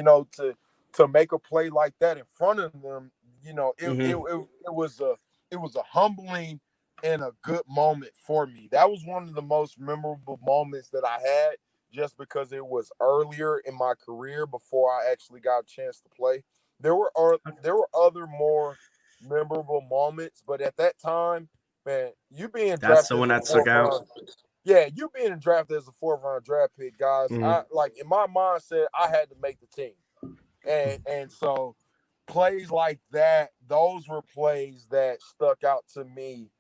to make a play like that in front of them, it was a humbling and a good moment for me. That was one of the most memorable moments that I had, just because it was earlier in my career before I actually got a chance to play. There were other more memorable moments, but at that time, man, you being drafted, that's the one that stuck out. Yeah, you being drafted as a 4th-round draft pick, guys. I, like, in my mindset, I had to make the team, and so plays like that, those were plays that stuck out to me,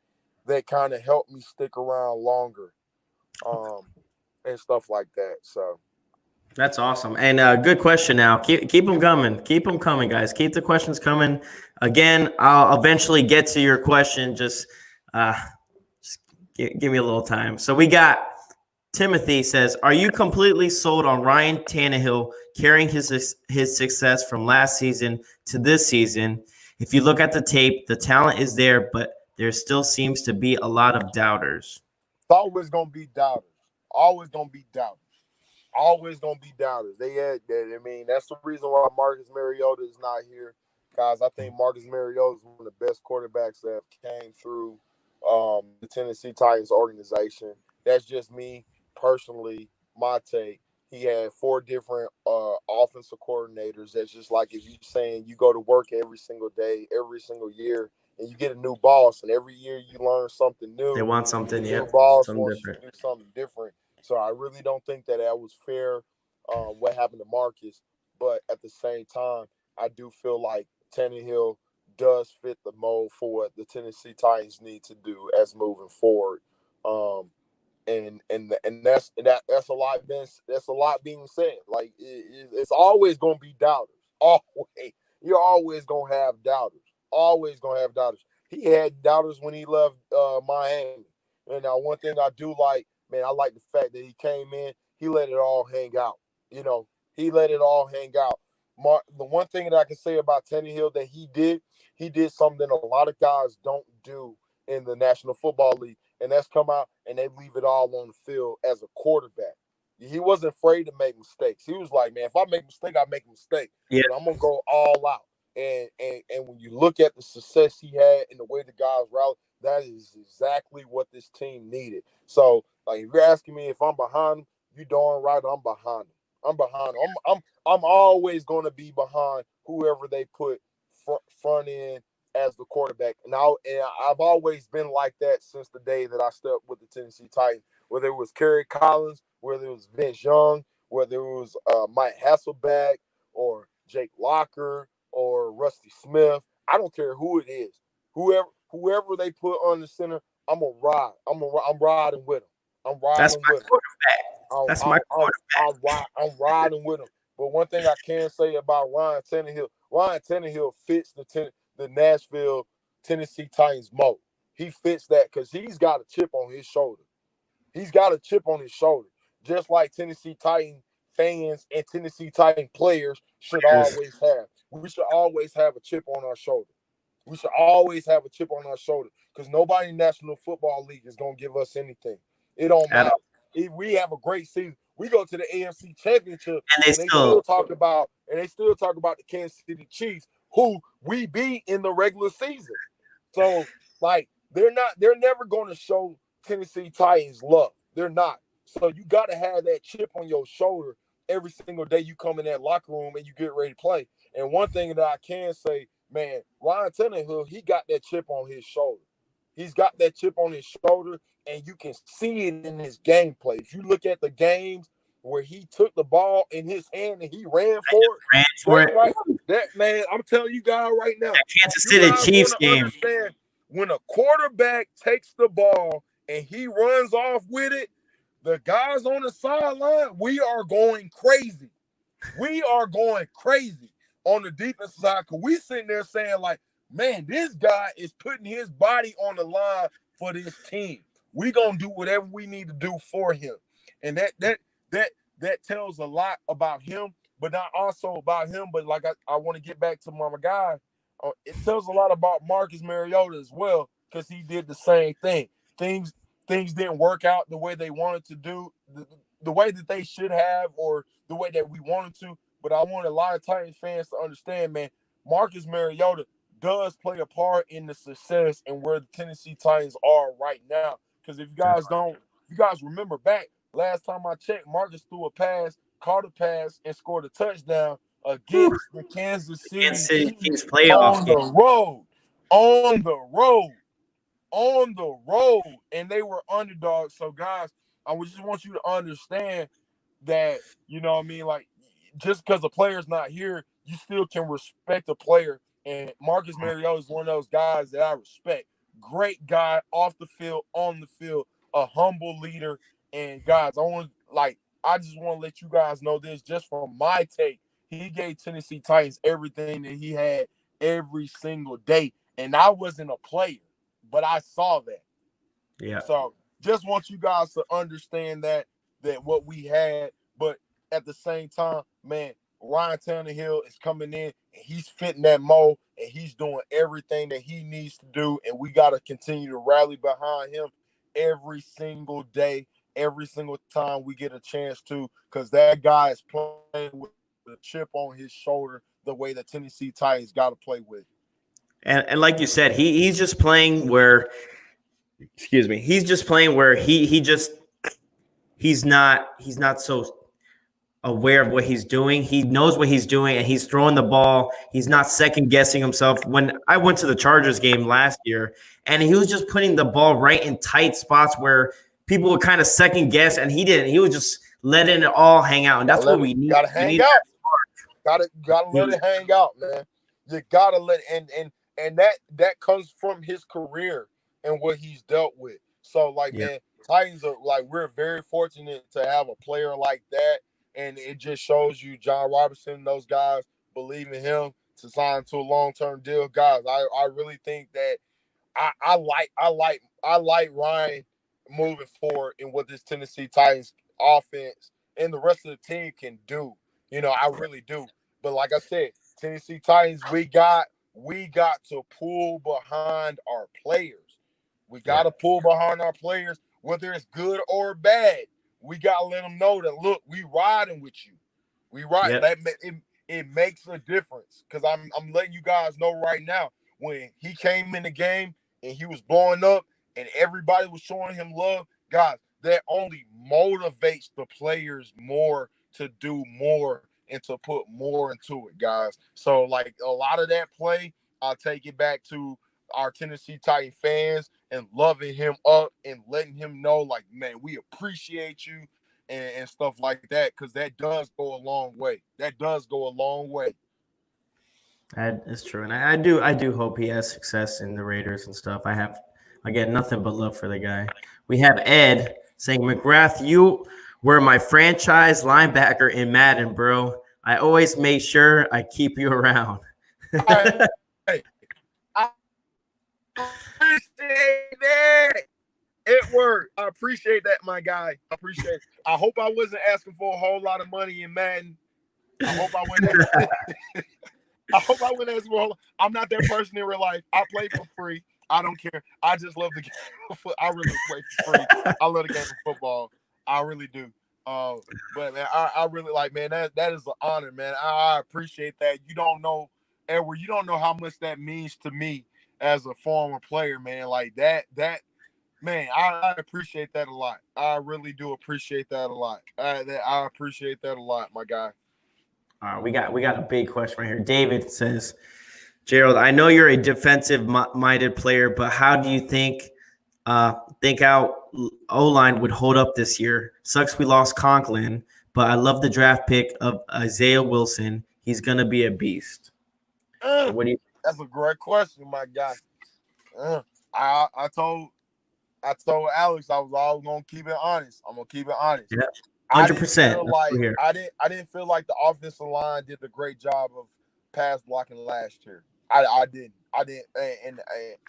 that kind of helped me stick around longer, and stuff like that. So that's awesome, and good question. Now, keep them coming. Keep them coming, guys. Keep the questions coming. Again, I'll eventually get to your question. Just give me a little time. So we got Timothy says, "Are you completely sold on Ryan Tannehill carrying his success from last season to this season? If you look at the tape, the talent is there, but there still seems to be a lot of doubters." It's always gonna be doubters. Always gonna be doubters. Always gonna be doubters. They had that. I mean, that's the reason why Marcus Mariota is not here, guys. I think Marcus Mariota is one of the best quarterbacks that have came through the Tennessee Titans organization. That's just me personally, my take. He had four different offensive coordinators. That's just like if you saying you go to work every single day, every single year, and you get a new boss, and every year you learn something They new. want And the something, new yeah, boss something wants you different. to do something different. So I really don't think that was fair. What happened to Marcus, but at the same time, I do feel like Tannehill does fit the mold for what the Tennessee Titans need to do as moving forward. Um, and that's a lot being said. Like it's always gonna be doubters. Always, you're always gonna have doubters. Always gonna have doubters. He had doubters when he left Miami. And now one thing I do like, man, I like the fact that he came in. He let it all hang out. He let it all hang out. The one thing that I can say about Tannehill that he did something a lot of guys don't do in the National Football League, and that's come out and they leave it all on the field as a quarterback. He wasn't afraid to make mistakes. He was like, man, if I make a mistake, I make a mistake, Yeah, but I'm gonna go all out. And when you look at the success he had and the way the guys rallied, that is exactly what this team needed. So, like, if you're asking me if I'm behind him, you darn right I'm behind him. I'm behind him. I'm always going to be behind whoever they put front end as the quarterback. And I've always been like that since the day that I stepped with the Tennessee Titans. Whether it was Kerry Collins, whether it was Vince Young, whether it was Mike Hasselbeck or Jake Locker or Rusty Smith. I don't care who it is. Whoever they put on the center, I'm gonna ride. I'm riding with them. I'm that's riding my with them. quarterback. I'm That's my I'm I'm quarterback. I'm riding with him. But one thing I can say about Ryan Tannehill fits the Nashville Tennessee Titans mold. He fits that because he's got a chip on his shoulder. He's got a chip on his shoulder, just like Tennessee Titan fans and Tennessee Titan players should Yes. always have. We should always have a chip on our shoulder. We should always have a chip on our shoulder because nobody in National Football League is going to give us anything. It don't At all. matter. If we have a great season, we go to the AFC Championship, And they and they still still, talk about the Kansas City Chiefs, who we beat in the regular season. So, like, they're never going to show Tennessee Titans love. They're not. So you got to have that chip on your shoulder every single day you come in that locker room and you get ready to play. And one thing that I can say, man, Ryan Tannehill, he got that chip on his shoulder. He's got that chip on his shoulder, and you can see it in his gameplay. If you look at the games where he took the ball in his hand and he ran for it, ran for it. that man, I'm telling you guys right now, That Kansas you City guys Chiefs want to game. understand when a quarterback takes the ball and he runs off with it, the guys on the sideline, we are going crazy. We are going crazy on the defensive side because we sitting there saying, like, man, this guy is putting his body on the line for this team. We gonna do whatever we need to do for him. And that tells a lot about him, but not also about him. But like I want to get back to my guy. It tells a lot about Marcus Mariota as well because he did the same thing. Things didn't work out the way they wanted to do, the way that they should have, or the way that we wanted to. But I want a lot of Titans fans to understand, man, Marcus Mariota does play a part in the success and where the Tennessee Titans are right now. Because if you guys remember back, last time I checked, Marcus threw a pass, caught a pass, and scored a touchdown against the Kansas Kansas City City Chiefs Chiefs playoff on game. the road. On the road. On the road. And they were underdogs. So, guys, I just want you to understand that, you know what I mean? Like, just because a player's not here, you still can respect a player. And Marcus Mariota is one of those guys that I respect. Great guy off the field, on the field, a humble leader. And guys, I just want to let you guys know this just from my take. He gave Tennessee Titans everything that he had every single day. And I wasn't a player, but I saw that. Yeah. So just want you guys to understand that. that what we had. But at the same time, man, Ryan Tannehill is coming in and he's fitting that mold and he's doing everything that he needs to do. And we got to continue to rally behind him every single day, every single time we get a chance to, because that guy is playing with a chip on his shoulder the way the Tennessee Titans got to play with. And like you said, he's just playing where, excuse me, he's just playing where he's not so aware of what he's doing. He knows what he's doing, and he's throwing the ball. He's not second guessing himself. When I went to the Chargers game last year, and he was just putting the ball right in tight spots where people would kind of second guess, and he didn't. He was just letting it all hang out, and that's what we need. Gotta hang out. Gotta let it hang out, man. You gotta let and that comes from his career and what he's dealt with. So man, Titans are we're very fortunate to have a player like that, and it just shows you John Robinson, those guys believe in him to sign to a long-term deal. Guys, I really think that I like Ryan moving forward in what this Tennessee Titans offense and the rest of the team can do. I really do. But like I said, Tennessee Titans, we got to pull behind our players. We got to pull behind our players, whether it's good or bad. We got to let them know that, look, we riding with you. We ride. Yep. It makes a difference, because I'm letting you guys know right now, when he came in the game and he was blowing up and everybody was showing him love, guys, that only motivates the players more to do more and to put more into it, guys. So a lot of that play, I'll take it back to our Tennessee Titan fans and loving him up and letting him know, man, we appreciate you and stuff like that, because that does go a long way. That does go a long way. That is true, and I do hope he has success in the Raiders and stuff. I get nothing but love for the guy. We have Ed saying, McGrath, you were my franchise linebacker in Madden, bro. I always made sure I keep you around. Hey, I appreciate that. Edward, I appreciate that, my guy. I appreciate it. I hope I wasn't asking for a whole lot of money in Madden. I hope I wouldn't. I hope I wouldn't ask for a whole. I'm not that person in real life. I play for free. I don't care. I just love the game. I really play for free. I love the game of football. I really do. But man, I really man, that is an honor, man. I appreciate that. You don't know, Edward, you don't know how much that means to me as a former player, man. Man, I appreciate that a lot. I really do appreciate that a lot. I appreciate that a lot, my guy. We got a big question right here. David says, Gerald, I know you're a defensive-minded player, but how do you think our O-line would hold up this year? Sucks we lost Conklin, but I love the draft pick of Isaiah Wilson. He's gonna be a beast. So what do you? That's a great question, my guy. I told Alex I was always gonna keep it honest. I'm gonna keep it honest. Yeah, 100%. I didn't feel like the offensive line did a great job of pass blocking last year. I didn't,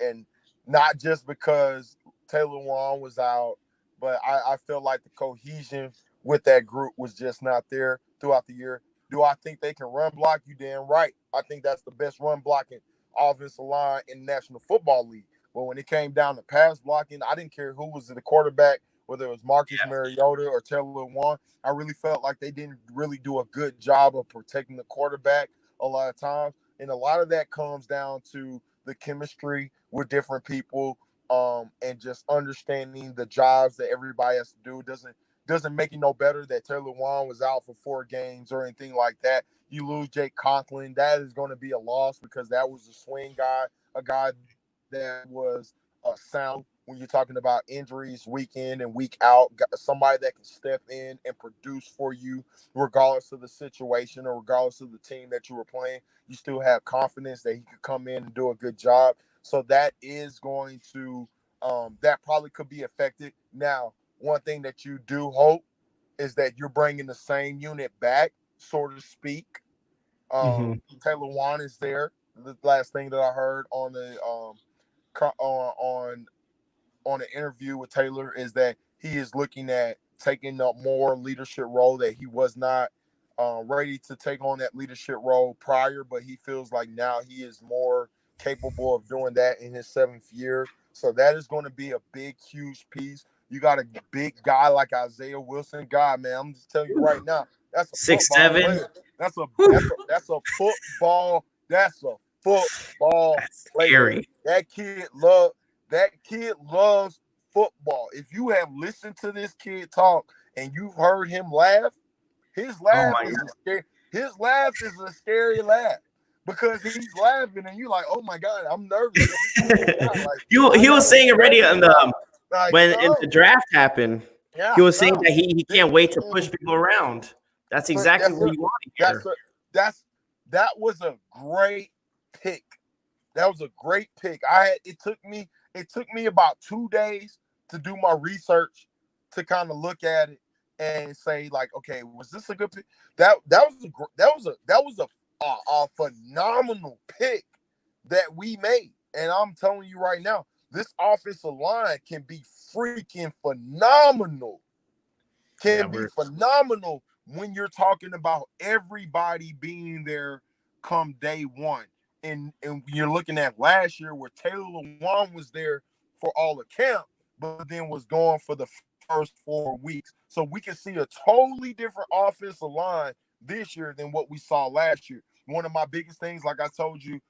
and not just because Taylor Warren was out, but I feel like the cohesion with that group was just not there throughout the year. Do I think they can run block? You damn right. I think that's the best run blocking offensive line in the National Football League. But when it came down to pass blocking, I didn't care who was the quarterback, whether it was Marcus Mariota or Taylor Warren. I really felt like they didn't really do a good job of protecting the quarterback a lot of times. And a lot of that comes down to the chemistry with different people, and just understanding the jobs that everybody has to do. Doesn't make it no better that Taylor Warren was out for 4 games or anything like that. You lose Jake Conklin, that is going to be a loss, because that was a swing guy, a guy that was sound when you're talking about injuries week in and week out. Somebody that can step in and produce for you regardless of the situation or regardless of the team that you were playing. You still have confidence that he could come in and do a good job. So that is going to that probably could be affected. Now, one thing that you do hope is that you're bringing the same unit back, so to speak. Taylor Warren is there. The last thing that I heard on the on an interview with Taylor is that he is looking at taking up more leadership role that he was not ready to take on that leadership role prior, but he feels like now he is more capable of doing that in his 7th year. So that is going to be a big, huge piece. You got a big guy like Isaiah Wilson. God, man, I'm just telling you right now, that's a football 6'7". player. That's a football. That's a football That's player. scary. That kid loves football. If you have listened to this kid talk and you've heard him laugh, his Oh laugh my is God. a scary laugh because he's laughing and you're like, oh my God, I'm nervous. Like, he I was know saying already on the like, when the draft happened. yeah, He was saying no. that he can't wait to push people around. That's exactly what you want to hear. That was a great pick. That was a great pick. It took me about 2 days to do my research to kind of look at it and say like, okay, was this a good pick? That was a phenomenal pick that we made. And I'm telling you right now, this offensive line can be freaking phenomenal. Phenomenal when you're talking about everybody being there come day one. And you're looking at last year where Taylor Lewan was there for all the camp, but then was gone for the first 4 weeks. So we can see a totally different offensive line this year than what we saw last year. One of my biggest things, like I told you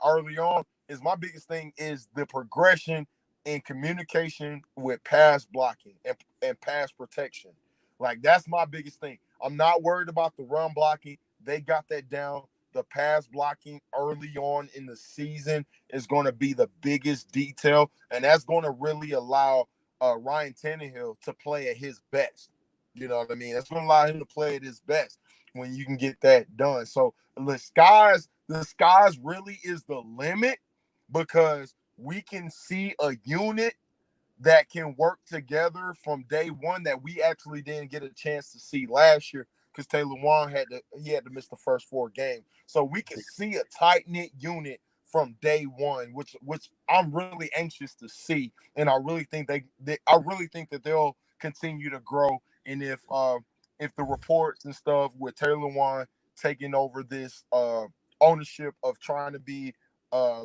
early on, is my biggest thing is the progression in communication with pass blocking and pass protection. Like, that's my biggest thing. I'm not worried about the run blocking. They got that down. The pass blocking early on in the season is going to be the biggest detail, and that's going to really allow Ryan Tannehill to play at his best. You know what I mean? That's going to allow him to play at his best when you can get that done. So the skies really is the limit because we can see a unit that can work together from day one that we actually didn't get a chance to see last year because Taylor Lewan had to miss the first 4 games. So we can see a tight-knit unit from day one, which I'm really anxious to see. And I really think that they'll continue to grow. And if the reports and stuff with Taylor Lewan taking over this ownership of trying to be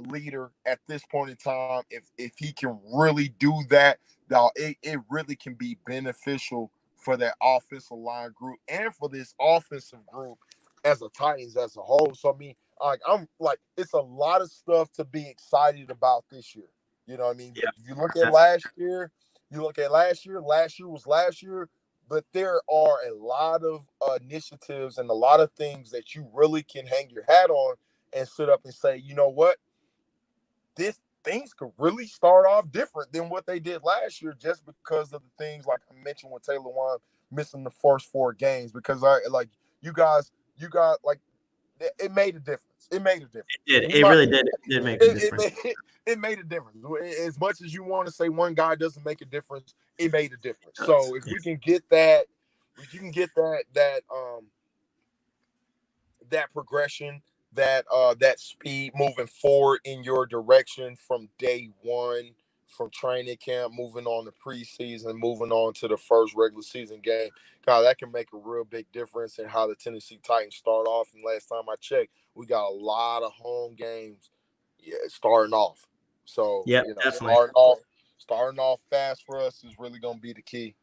leader at this point in time, if he can really do that, now it really can be beneficial for that offensive line group and for this offensive group as a Titans as a whole. So I mean, I'm like, it's a lot of stuff to be excited about this year. You know what I mean? Yeah. If you look at last year, last year was last year, but there are a lot of initiatives and a lot of things that you really can hang your hat on and sit up and say, you know what? Things could really start off different than what they did last year just because of the things like I mentioned with Taylor Lewan missing the first 4 games because you guys like it made a difference. It made a difference. It really did. It did make a difference. It made a difference. As much as you want to say one guy doesn't make a difference, it made a difference. So if we can get that, that progression, that speed moving forward in your direction from day one, from training camp, moving on to preseason, moving on to the first regular season game, God, that can make a real big difference in how the Tennessee Titans start off. And last time I checked, we got a lot of home games, starting off. So Yeah, definitely. starting off fast for us is really going to be the key.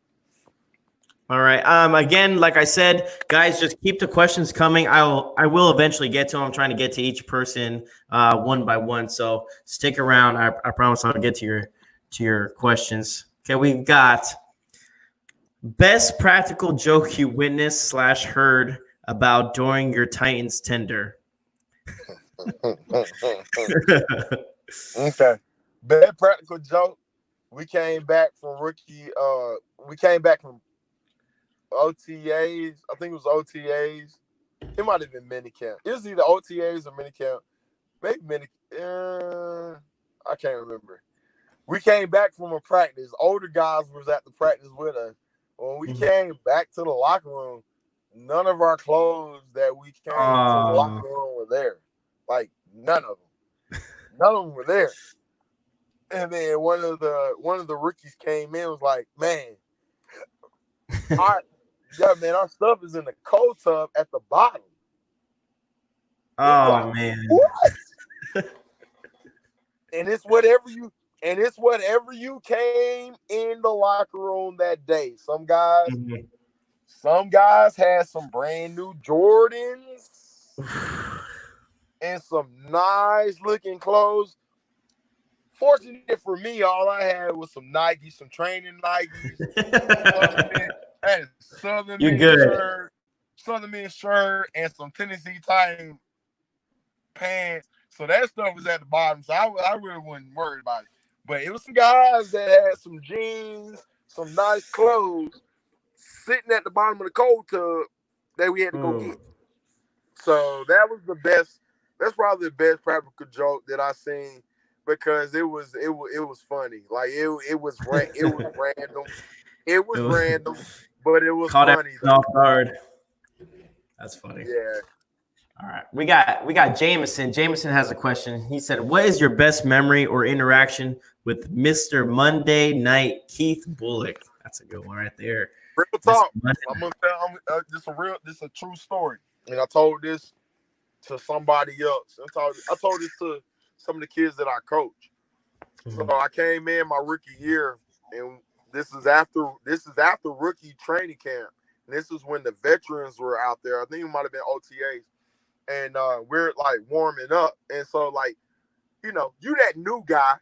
All right. Again, like I said, guys, just keep the questions coming. I will eventually get to them. I'm trying to get to each person one by one. So stick around. I promise I'll get to your questions. Okay, we've got best practical joke you witnessed / heard about during your Titans tender. Okay. Bad practical joke. We came back from OTAs. I think it was OTAs. It might have been minicamp. It was either OTAs or minicamp. Maybe I can't remember. We came back from a practice. Older guys was at the practice with us. When we came back to the locker room, none of our clothes that we came to the locker room were there. Like, none of them. None of them were there. And then one of the rookies came in and was like, man, Our stuff is in the cold tub at the bottom. Oh man. What? And it's whatever you came in the locker room that day. Some guys had some brand new Jordans and some nice looking clothes. Fortunate for me, all I had was some Nikes, some training Nikes, Southern Miss shirt, and some Tennessee Titan pants. So that stuff was at the bottom. So I really wasn't worried about it. But it was some guys that had some jeans, some nice clothes, sitting at the bottom of the cold tub that we had to go get. So that was the best. That's probably the best practical joke that I seen, because it was funny. Like it was random. It was random, but it was funny. Off guard. That's funny. Yeah. All right. We got Jameson. Jameson has a question. He said, "What is your best memory or interaction with Mr. Monday Night Keith Bullock?" That's a good one right there. Real talk. I'm gonna tell this is a true story. And I told this to somebody else. I told this to some of the kids that I coach. So I came in my rookie year, and this is after rookie training camp. And this is when the veterans were out there. I think it might have been OTAs. And we're like warming up. And so, like, you that new guy.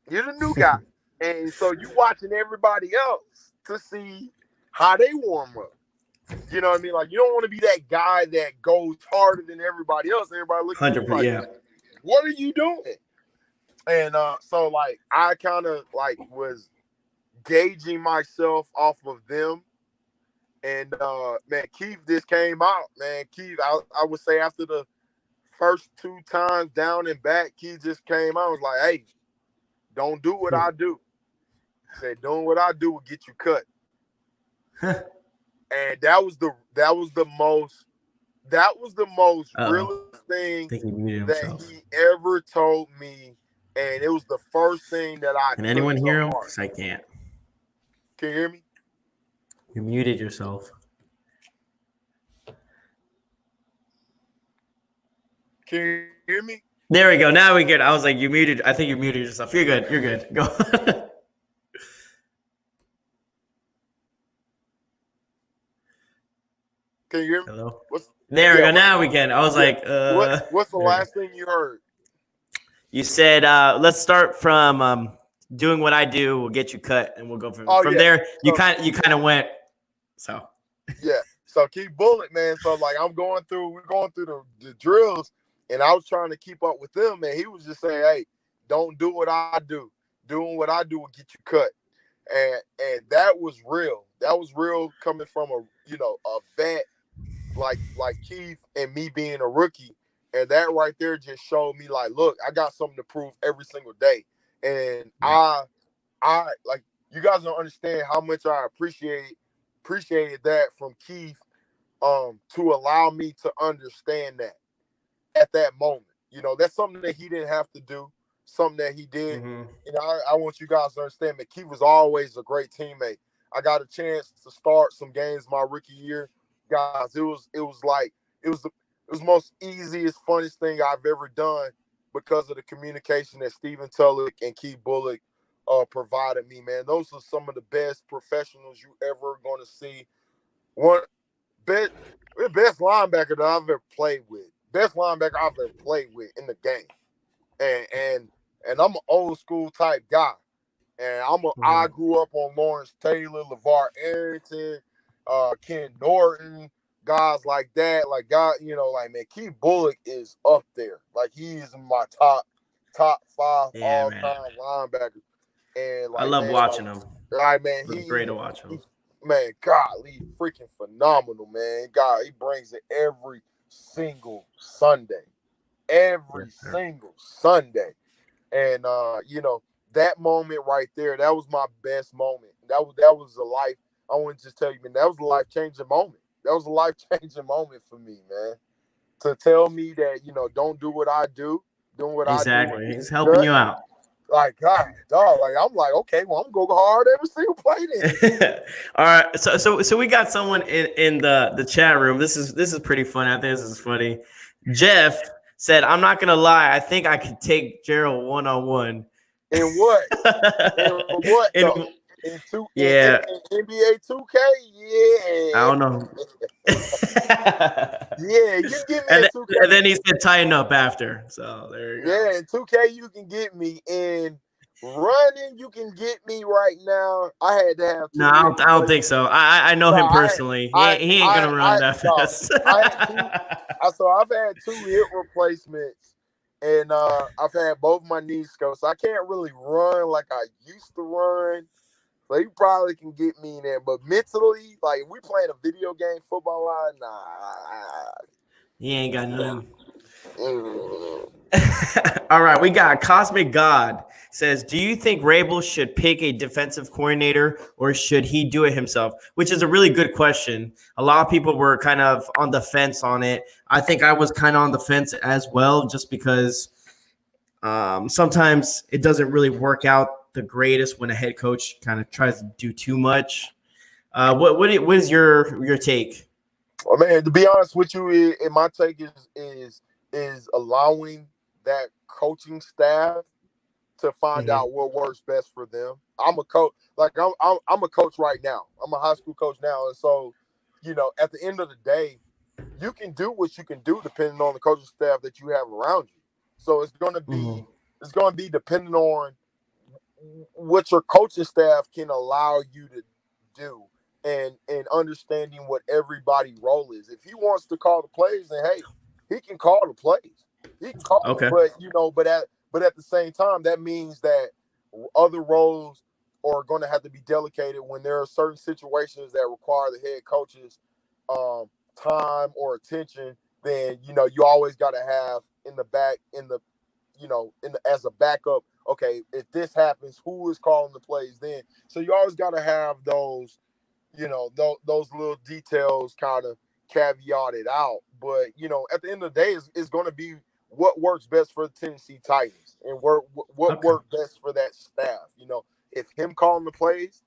You're the new guy. And so you watching everybody else to see how they warm up. You know what I mean? Like, you don't want to be that guy that goes harder than everybody else. Everybody looking at you like, what are you doing? And so, like, I kind of, like, was gauging myself off of them. And, man, Keith just came out, man. Keith, I would say after the first 2 times down and back, Keith just came out and was like, hey, don't do what I do. He said, doing what I do will get you cut. And that was the most realest thing that he ever told me. And it was the first thing that I Can anyone hear him? Because I can't. Can you hear me? You muted yourself. Can you hear me? There we go. Now we get. I was like, you muted. I think you muted yourself. You're good. You're good. Go. Can you hear me? Hello. There we go. Now we can. I was like, what's the last thing you heard? You said, let's start from doing what I do will get you cut, and we'll go from there. You kind of went. So yeah. So Keith Bullock, man. So like we're going through the drills, and I was trying to keep up with them, and he was just saying, hey, don't do what I do. Doing what I do will get you cut. And that was real. That was real coming from a vet like Keith and me being a rookie. And that right there just showed me, like, look, I got something to prove every single day. And I like, you guys don't understand how much I appreciated that from Keith to allow me to understand that at that moment. That's something that he didn't have to do, something that he did. I want you guys to understand that Keith was always a great teammate. I got a chance to start some games my rookie year. Guys, it was the most easiest, funniest thing I've ever done because of the communication that Stephen Tulloch and Keith Bullock provided me, man. Those are some of the best professionals you ever going to see. Best linebacker that I've ever played with. Best linebacker I've ever played with in the game. And I'm an old school type guy. And I grew up on Lawrence Taylor, LeVar Arrington, Ken Norton, guys like that. Like, God, man, Keith Bullock is up there. Like, he is my top 5 all-time linebackers. And I love watching him. Like, man, he's great to watch him. Man, golly, freaking phenomenal, man. God, he brings it every single Sunday. Every single Sunday. And that moment right there, that was my best moment. That was a life. I want to just tell you, man, that was a life-changing moment. That was a life-changing moment for me, man. To tell me that, don't do what I do, doing what I do. Exactly. He's helping you out. Like, God, dog. Like, I'm like, okay, well, I'm gonna go hard every single play then. All right, so we got someone in the chat room. This is pretty funny. I think this is funny. Jeff said, "I'm not gonna lie. I think I could take Gerald 1-on-1." In what? In what in, though? In yeah, NBA 2K? I Yeah. don't know. Yeah, you can get me and, in then, 2K. and then he said tighten up after. So there you go. Yeah, in 2K you can get me. In running, you can get me right now. I had to have No, two hip I don't replacements. think so. I know No, him personally. He ain't gonna run that no, fast. I had two. So I've had two hip replacements, and I've had both my knees scope, so I can't really run like I used to run. So you probably can get me in there, but mentally, like if we playing a video game football line, nah. He ain't got nothing. Mm. All right, we got Cosmic God says, "Do you think Rabel should pick a defensive coordinator or should he do it himself?" Which is a really good question. A lot of people were kind of on the fence on it. I think I was kind of on the fence as well, just because sometimes it doesn't really work out the greatest when a head coach kind of tries to do too much. What is your take? Well, man, to be honest with you, my take is allowing that coaching staff to find Mm-hmm. out what works best for them. I'm a coach, like I'm a coach right now. I'm a high school coach now, and so at the end of the day, you can do what you can do depending on the coaching staff that you have around you. So it's going to be depending on what your coaching staff can allow you to do, and understanding what everybody's role is. If he wants to call the plays, then hey, he can call the plays. He can call Okay. them, but at the same time, that means that other roles are going to have to be delegated when there are certain situations that require the head coach's time or attention. Then you always got to have in the back as a backup. Okay, if this happens, who is calling the plays then? So you always got to have those, those little details kind of caveated out. But at the end of the day, it's going to be what works best for the Tennessee Titans and what Okay. worked best for that staff. If him calling the plays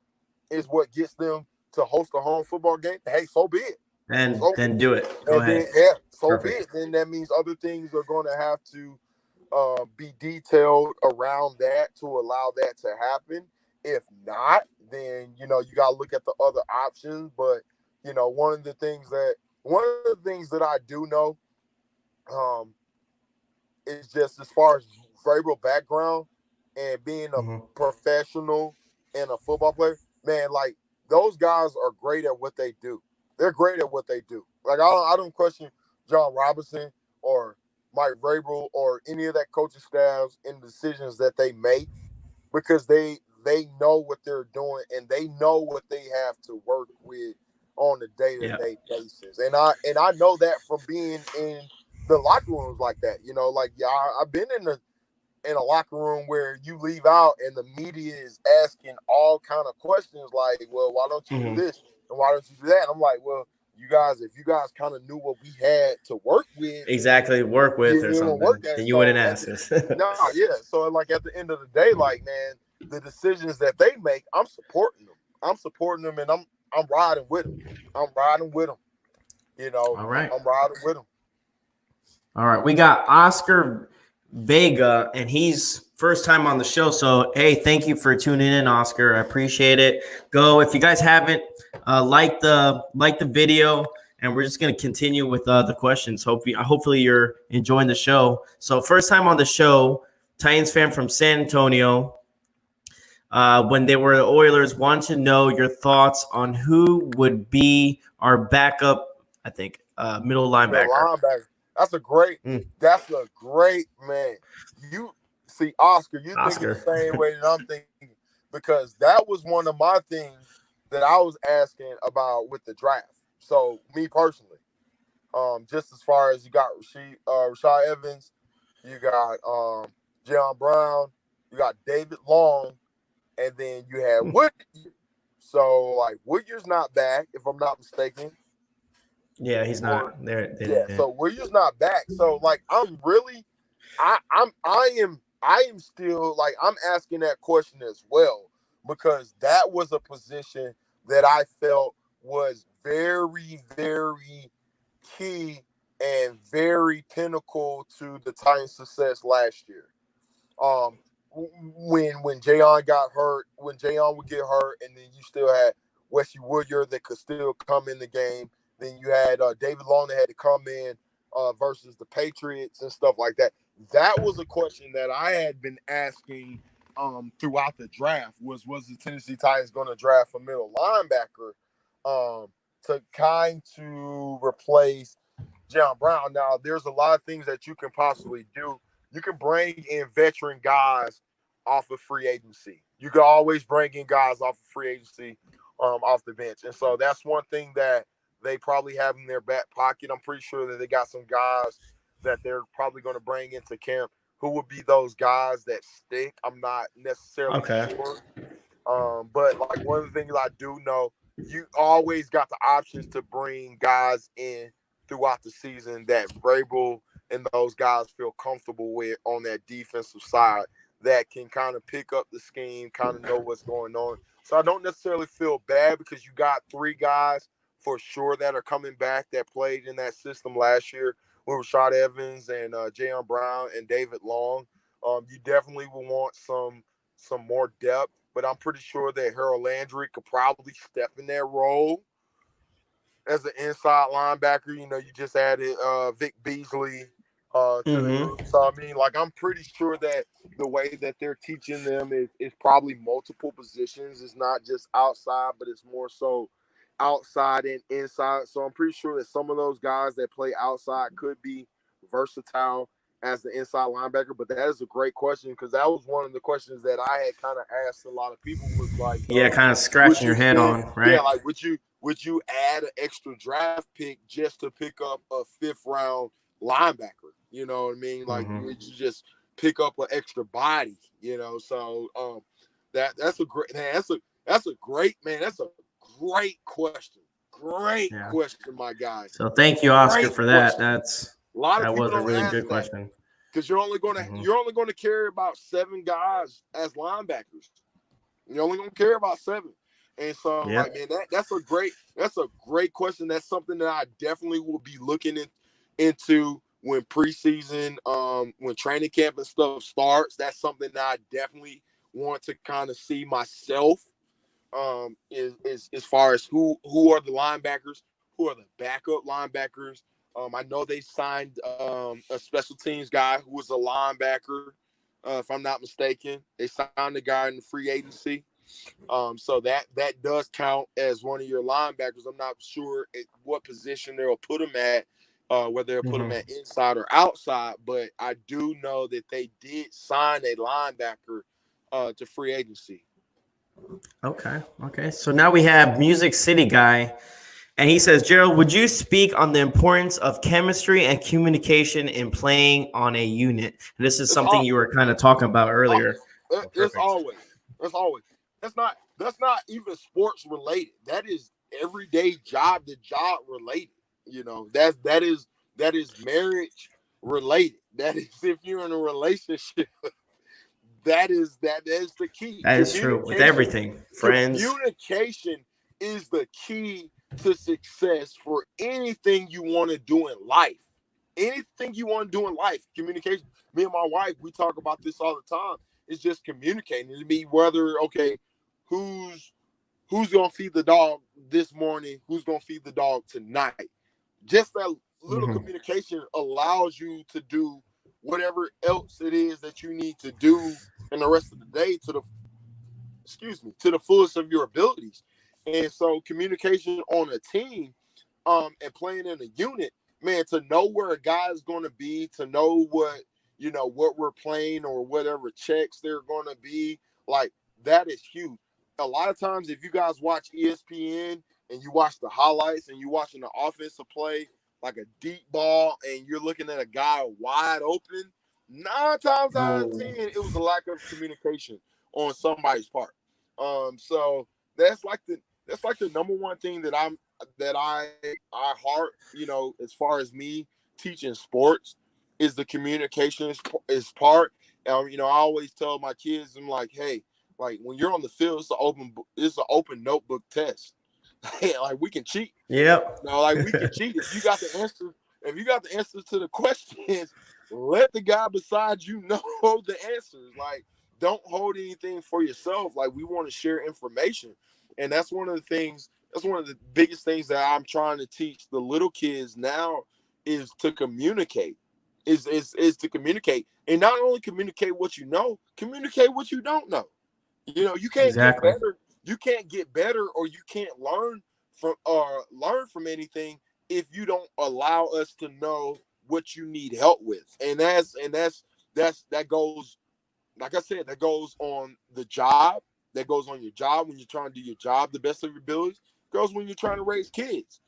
is what gets them to host a home football game, hey, so be it. And So then do it. Go ahead. be it. Then that means other things are going to have to be detailed around that to allow that to happen. If not, then you got to look at the other options. But one of the things that I do know is just as far as Vrabel background and being a professional and a football player, man, like those guys are great at what they do. They're great at what they do. Like I don't question John Robinson or Mike Vrabel or any of that coaching staffs in the decisions that they make, because they know what they're doing and they know what they have to work with on a day-to-day basis. And I know that from being in the locker rooms like that. I've been in a locker room where you leave out and the media is asking all kind of questions like, well, why don't you do this and why don't you do that? I'm like, well, if you guys kind of knew what we had to work with, work with or something, then you wouldn't ask us. So like at the end of the day, like, man, the decisions that they make, I'm supporting them and I'm riding with them. I'm riding with them. All right. I'm riding with them. All right. We got Oscar Vega, and he's first time on the show. So, hey, thank you for tuning in, Oscar. I appreciate it. Go, if you guys haven't, like the video, and we're just going to continue with the questions. Hopefully you're enjoying the show. So, first time on the show, Titans fan from San Antonio. When they were the Oilers, want to know your thoughts on who would be our backup, I think, middle linebacker. That's a great man. You see, Oscar, you thinking the same way that I'm thinking, because that was one of my things that I was asking about with the draft. So me personally, just as far as you got Rashad Evans, you got John Brown, you got David Long, and then you had Woodyer. So like Woodyer's not back, if I'm not mistaken. Yeah, he's not there. So Williams not back. So like I I am still like, I'm asking that question as well, because that was a position that I felt was very, very key and very pinnacle to the Titans' success last year. Um, when Jayon got hurt, when Jayon would get hurt, and then you still had Wesley Woodyard that could still come in the game. Then you had David Long that had to come in versus the Patriots and stuff like that. That was a question that I had been asking throughout the draft. Was the Tennessee Titans going to draft a middle linebacker to kind to replace John Brown? Now, there's a lot of things that you can possibly do. You can bring in veteran guys off of free agency. You can always bring in guys off of free agency, off the bench. And so that's one thing that they probably have in their back pocket. I'm pretty sure that they got some guys that they're probably going to bring into camp. Who would be those guys that stick? I'm not necessarily sure. But like, one of the things I do know, you always got the options to bring guys in throughout the season that Vrabel and those guys feel comfortable with on that defensive side, that can kind of pick up the scheme, kind of know what's going on. So I don't necessarily feel bad, because you got 3 guys for sure that are coming back that played in that system last year with Rashad Evans and Jayon Brown and David Long. You definitely will want some more depth, but I'm pretty sure that Harold Landry could probably step in that role as an inside linebacker. You know, you just added Vic Beasley to the group. So, I mean, like, I'm pretty sure that the way that they're teaching them is probably multiple positions. It's not just outside, but it's more so outside and inside. So I'm pretty sure that some of those guys that play outside could be versatile as the inside linebacker. But that is a great question, because that was one of the questions that I had kind of asked a lot of people, was like, kind of scratching your head on, right? Yeah, like, would you add an extra draft pick just to pick up a 5th round linebacker? You know what I mean? Like, would you just pick up an extra body? You know, so that's a great man. That's a great question. Great question, my guy. So thank you, Oscar, for that. That's a lot of people was a don't really ask good that, question. because you're only going to carry about 7 guys as linebackers. You're only going to carry about 7. And so, like, man, that's a great question. That's something that I definitely will be looking into when preseason, when training camp and stuff starts. That's something that I definitely want to kind of see myself. Is as far as who are the linebackers, who are the backup linebackers. I know they signed a special teams guy who was a linebacker, if I'm not mistaken. They signed a guy in the free agency. So that does count as one of your linebackers. I'm not sure at what position they'll put him at, whether they'll put him at inside or outside, but I do know that they did sign a linebacker to free agency. Okay. So now we have Music City Guy, and he says, Gerald, would you speak on the importance of chemistry and communication in playing on a unit? And this is something you were kind of talking about earlier. It's always. That's not even sports related. That is everyday job to job related. You know, that is marriage related. That is, if you're in a relationship, that is the key. That is true with everything. Friends. Communication is the key to success for anything you want to do in life. Anything you want to do in life, communication. Me and my wife, we talk about this all the time. It's just communicating. It'd be whether, okay, who's gonna feed the dog this morning, who's gonna feed the dog tonight. Just that little communication allows you to do whatever else it is that you need to do in the rest of the day to the fullest of your abilities. And so communication on a team, and playing in a unit, man, to know where a guy is going to be, to know what we're playing or whatever checks they're going to be, like, that is huge. A lot of times, if you guys watch ESPN and you watch the highlights and you're watching the offensive play, like a deep ball, and you're looking at a guy wide open, 9 times out of 10, it was a lack of communication on somebody's part. So that's like the number one thing that I heart, as far as me teaching sports, is the communication is part. I always tell my kids, I'm like, hey, like when you're on the field, it's an open notebook test. Like we can cheat. Yep. Like we can cheat if you got the answer. If you got the answers to the questions, let the guy beside you know the answers. Like, don't hold anything for yourself. Like, we want to share information, and that's one of the things. That's one of the biggest things that I'm trying to teach the little kids now is to communicate. Is to communicate, and not only communicate what you know, communicate what you don't know. You can't get Exactly. better. You can't get better, or you can't learn from anything if you don't allow us to know what you need help with. And that goes, like I said, that goes on the job. That goes on your job when you're trying to do your job the best of your abilities. It goes when you're trying to raise kids,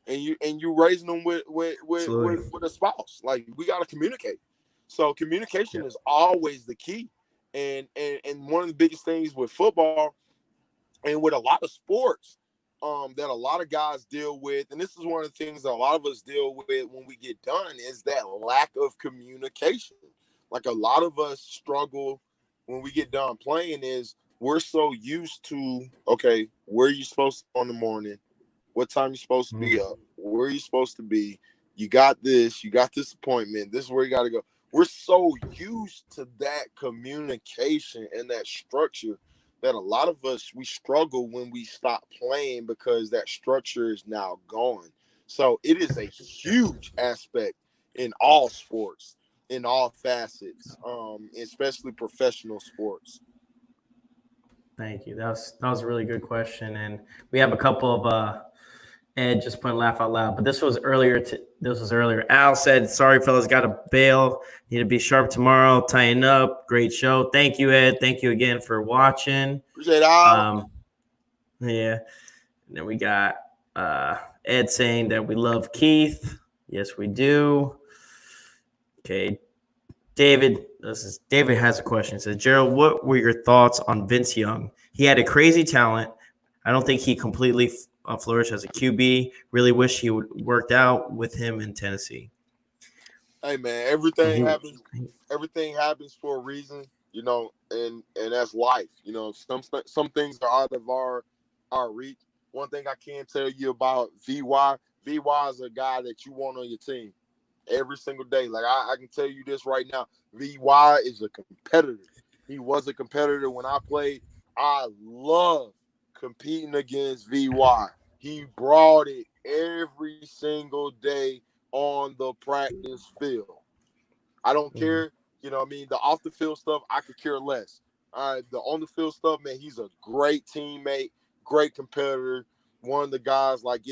and you raising them with a spouse. Like, we got to communicate. So communication is always the key. And one of the biggest things with football and with a lot of sports that a lot of guys deal with, and this is one of the things that a lot of us deal with when we get done, is that lack of communication. Like, a lot of us struggle when we get done playing is we're so used to, okay, where are you supposed to go in the morning? What time you supposed to be up? Where are you supposed to be? You got this appointment. This is where you got to go. We're so used to that communication and that structure that a lot of us, we struggle when we stop playing because that structure is now gone. So it is a huge aspect in all sports, in all facets, especially professional sports. Thank you. That was a really good question, and we have a couple of Ed just put laugh out loud, but this was earlier. Al said, "Sorry, fellas, got to bail. Need to be sharp tomorrow. Tighten up. Great show. Thank you, Ed. Thank you again for watching. Appreciate it, Al. Yeah. And then we got Ed saying that we love Keith. Yes, we do. Okay. David has a question. It says, Gerald, what were your thoughts on Vince Young? He had a crazy talent. I don't think he completely flourished as a QB. Really wish he would worked out with him in Tennessee. Hey man, everything happens for a reason, and that's life. Some things are out of our reach. One thing I can tell you about VY is a guy that you want on your team every single day. Like, I can tell you this right now. VY is a competitor. He was a competitor when I played. I love competing against VY. He brought it every single day on the practice field. I don't care, the off the field stuff, I could care less. The on the field stuff, man, he's a great teammate, great competitor. One of the guys, like,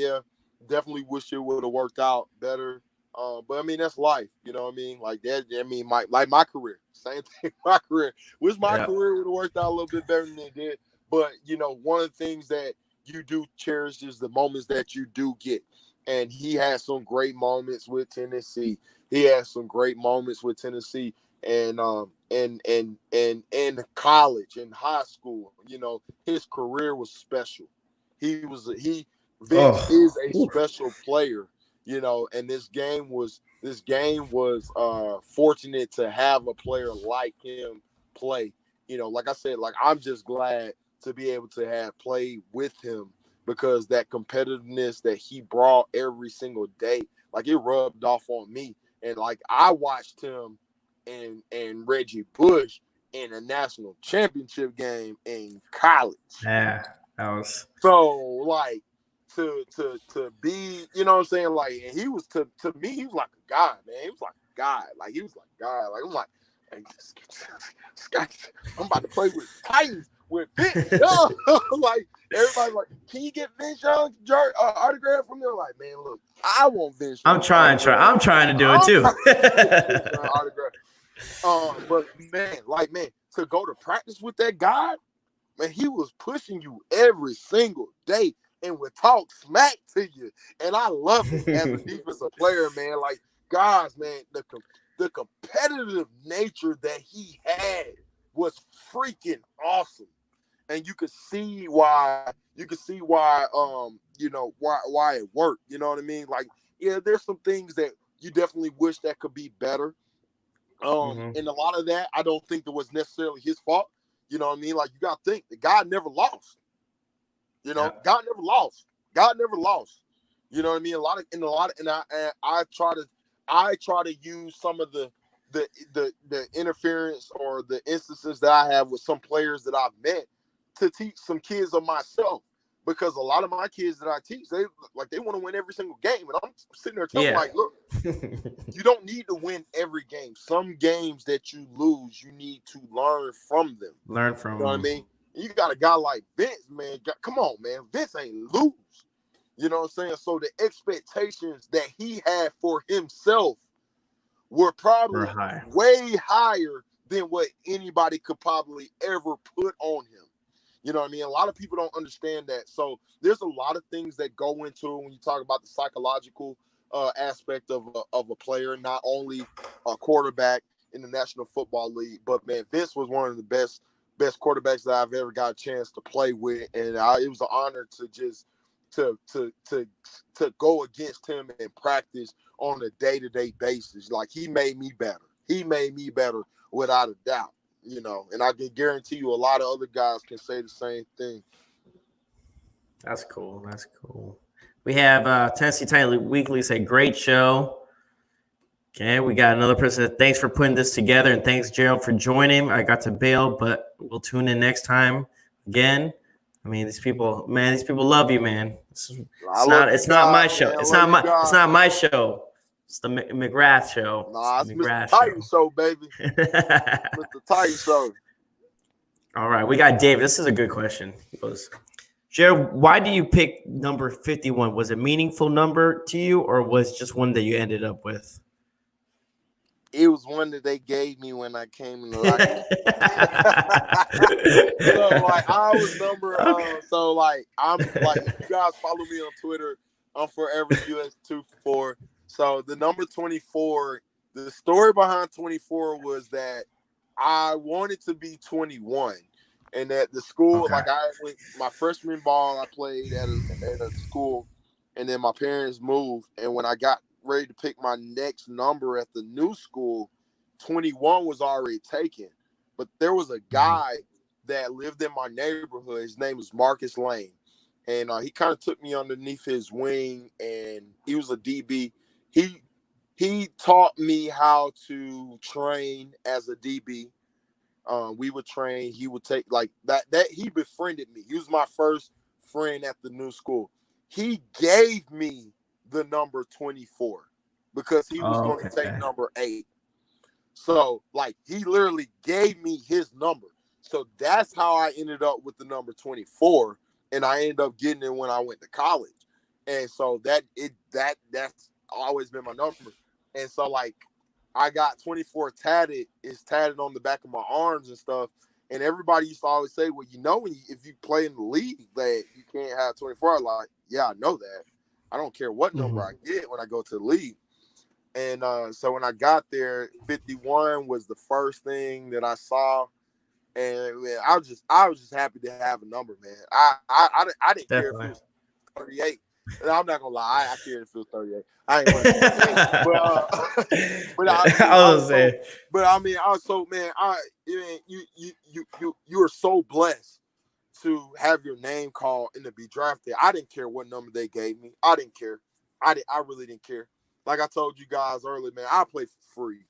definitely wish it would have worked out better. But I mean, that's life, like that. I mean, my career, same thing. My career, wish my career would have worked out a little bit better than it did. But one of the things that you do cherish is the moments that you do get. And he had some great moments with Tennessee. And in college and high school. His career was special. Vince is a special player. And this game was fortunate to have a player like him play. Like I said, like, I'm just glad to be able to have played with him, because that competitiveness that he brought every single day, like, it rubbed off on me. And like, I watched him and Reggie Bush in a national championship game in college. Yeah, that was so, like, to be, you know what I'm saying? Like, and he was to me, he was like a god, man. He was like a god. Like, he was like God. Like, I'm like, hey, this guy, I'm about to play with Titans with Vince Young. Like, everybody's like, can you get Vince Young autograph from them? Like, man, look, I want Vince Young. I'm trying to do it too. Autograph. But man, to go to practice with that guy, man, he was pushing you every single day and would talk smack to you. And I love it as a defensive player, man. Like, guys, man, the competitive nature that he had was freaking awesome. And you could see why why it worked. You know what I mean? Like, yeah, there's some things that you definitely wish that could be better. And a lot of that, I don't think that was necessarily his fault. You know what I mean? Like, you got to think the guy never lost. You know, God never lost. God never lost. You know what I mean? And I try to use some of the interference or the instances that I have with some players that I've met to teach some kids of myself, because a lot of my kids that I teach, they want to win every single game, and I'm sitting there telling them, like, look, you don't need to win every game. Some games that you lose, you need to learn from them. You know what I mean? You got a guy like Vince, man. Come on, man. Vince ain't lose. You know what I'm saying? So the expectations that he had for himself were probably way higher than what anybody could probably ever put on him. You know what I mean? A lot of people don't understand that. So there's a lot of things that go into it when you talk about the psychological aspect of a player, not only a quarterback in the National Football League, but, man, Vince was one of the best quarterbacks that I've ever got a chance to play with, and it was an honor to just to go against him in practice on a day-to-day basis. Like, he made me better. He made me better without a doubt, you know, and I can guarantee you a lot of other guys can say the same thing. That's cool. That's cool. We have Tennessee Titan Weekly say, great show. Okay, we got another person that thanks for putting this together, and thanks, Gerald, for joining. I got to bail, but we'll tune in next time again. I mean, these people love you, man. It's not my show. It's not my show. It's the McRath show. Nah, it's Mr. Titan show, baby. Mr. Titan show. All right, we got Dave. This is a good question. He goes, Gerald, why do you pick number 51? Was it a meaningful number to you, or was it just one that you ended up with? It was one that they gave me when I came in the locker. So, like, I was number. So, like, I'm like, if you guys follow me on Twitter, I'm forever US24. So the number 24. The story behind 24 was that I wanted to be 21, and at the school, like, I went my freshman ball, I played at a school, and then my parents moved, and when I got ready to pick my next number at the new school, 21 was already taken. But there was a guy that lived in my neighborhood. His name was Marcus Lane, and he kind of took me underneath his wing, and he was a DB. He taught me how to train as a DB. We would train. He would take like that. He befriended me. He was my first friend at the new school. He gave me the number 24 because he was going to take number 8. So, like, he literally gave me his number. So that's how I ended up with the number 24, and I ended up getting it when I went to college. And so that's always been my number. And so, like, I got 24 tatted. It's tatted on the back of my arms and stuff. And everybody used to always say, well, you know, if you play in the league that you can't have 24. I'm like, yeah, I know that. I don't care what number I get when I go to the league. And so when I got there, 51 was the first thing that I saw. And man, I was just happy to have a number, man. I didn't care if it was 38. I'm not gonna lie, I cared if it was 38. I ain't gonna say, but I mean, I was so, man. You are so blessed to have your name called and to be drafted. I didn't care what number they gave me. I didn't care. I really didn't care. Like I told you guys earlier, man, I play for free.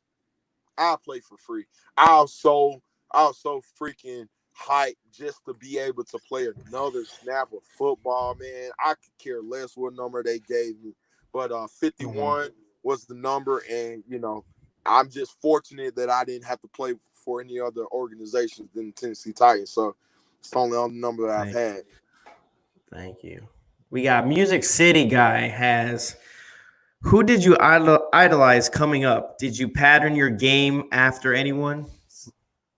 I play for free. I was so freaking hyped just to be able to play another snap of football, man. I could care less what number they gave me. But 51 was the number, and, you know, I'm just fortunate that I didn't have to play for any other organizations than Tennessee Titans. So it's the only other number that I've had. Thank you. We got Music City guy has, who did you idolize coming up? Did you pattern your game after anyone?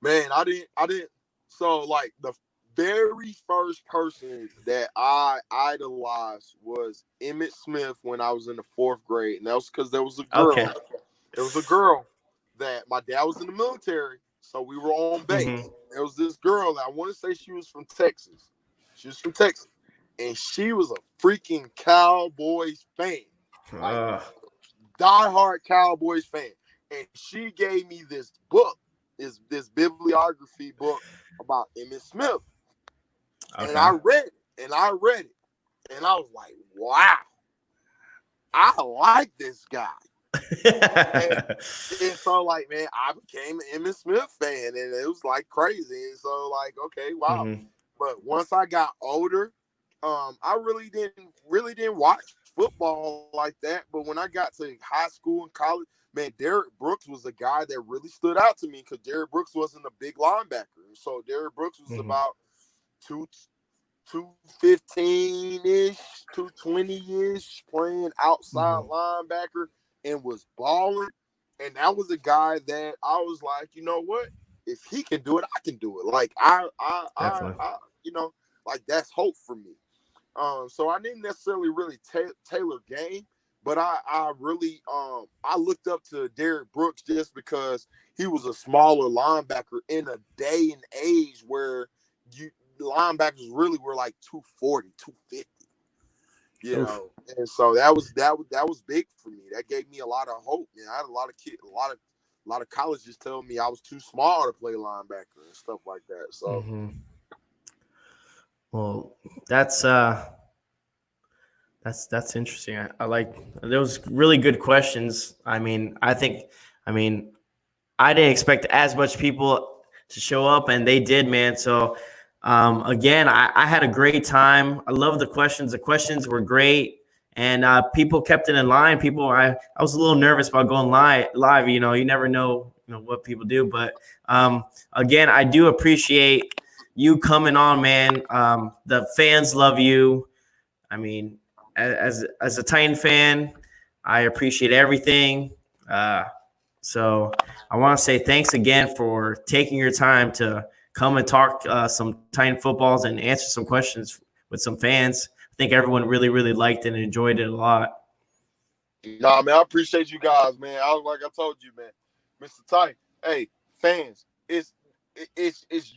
Man, I didn't. So, like, the very first person that I idolized was Emmitt Smith when I was in the 4th grade. And that was because there was a girl. Okay. There was a girl that my dad was in the military, so we were on base. There was this girl that I want to say she was from Texas. She was from Texas. And she was a freaking Cowboys fan. Like, diehard Cowboys fan. and she gave me this book, this bibliography book about Emmitt Smith. Okay. And I read it, and I was like, wow, I like this guy. and so, like, man, I became an Emmitt Smith fan, and it was like crazy. And so, like, okay, wow. Mm-hmm. But once I got older, I really didn't watch football like that. But when I got to high school and college, man, Derrick Brooks was a guy that really stood out to me because Derrick Brooks wasn't a big linebacker. So Derrick Brooks was about 215-ish, 220-ish, playing outside linebacker and was balling. And that was a guy that I was like, you know what? If he can do it, I can do it. Like I you know, like that's hope for me. So I didn't necessarily really tailor game, but I really I looked up to Derrick Brooks just because he was a smaller linebacker in a day and age where linebackers really were like 240, 250. You know, and so that was big for me. That gave me a lot of hope. Man, I had a lot of kids, a lot of colleges telling me I was too small to play linebacker and stuff like that. So, well, that's interesting. I like those really good questions. I didn't expect as much people to show up, and they did, man. So, again, I had a great time. I love the questions. The questions were great. And people kept it in line. I was a little nervous about going live. You know, you never know, what people do. But again, I do appreciate you coming on, man. The fans love you. I mean, as a Titan fan, I appreciate everything. So I want to say thanks again for taking your time to come and talk some Titan footballs and answer some questions with some fans. I think everyone really, really liked it and enjoyed it a lot. Nah, man, I appreciate you guys, man. I was like I told you, man, Mr. Titan. Hey, fans, it's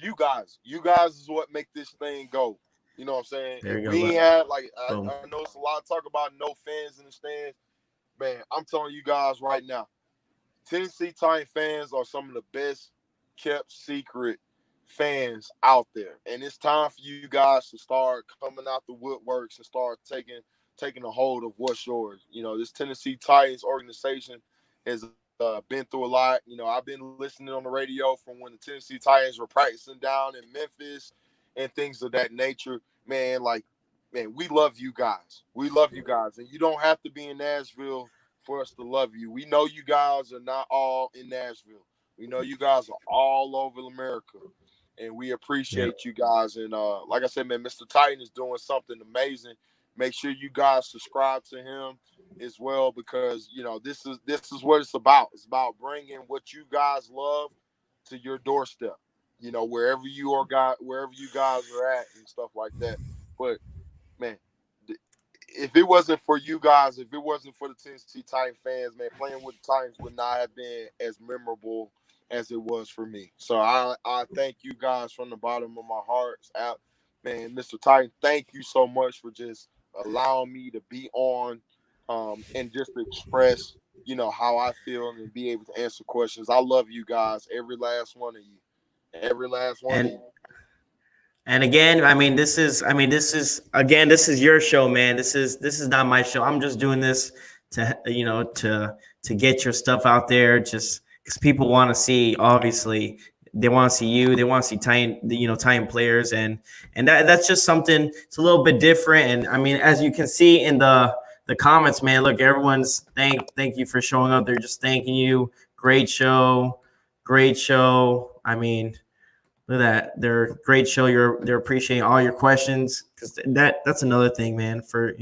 you guys. You guys is what make this thing go. You know what I'm saying? There you go. We had I know it's a lot of talk about no fans in the stands. Man, I'm telling you guys right now, Tennessee Titan fans are some of the best kept secret fans out there, and it's time for you guys to start coming out the woodworks and start taking a hold of what's yours. You know, this Tennessee Titans organization has been through a lot. You know, I've been listening on the radio from when the Tennessee Titans were practicing down in Memphis and things of that nature. Man, we love you guys. We love you guys, and you don't have to be in Nashville for us to love you. We know you guys are not all in Nashville. We know you guys are all over America. And we appreciate you guys. And like I said, man, Mr. Titan is doing something amazing. Make sure you guys subscribe to him as well, because this is what it's about. It's about bringing what you guys love to your doorstep. Wherever you guys are at and stuff like that. But man, if it wasn't for you guys, if it wasn't for the Tennessee Titan fans, man, playing with the Titans would not have been as memorable as it was for me. So I thank you guys from the bottom of my heart. Man, Mr. Titan, thank you so much for just allowing me to be on and just to express, how I feel and be able to answer questions. I love you guys, every last one of you. Every last one of you. And again, this is your show, man. This is not my show. I'm just doing this to get your stuff out there, just because people want to see. Obviously, they want to see you. They want to see Titan players, and that's just something. It's a little bit different. And as you can see in the comments, man. Look, everyone's thank you for showing up. They're just thanking you. Great show. Look at that. They're a great show. They're appreciating all your questions, because that's another thing, man. For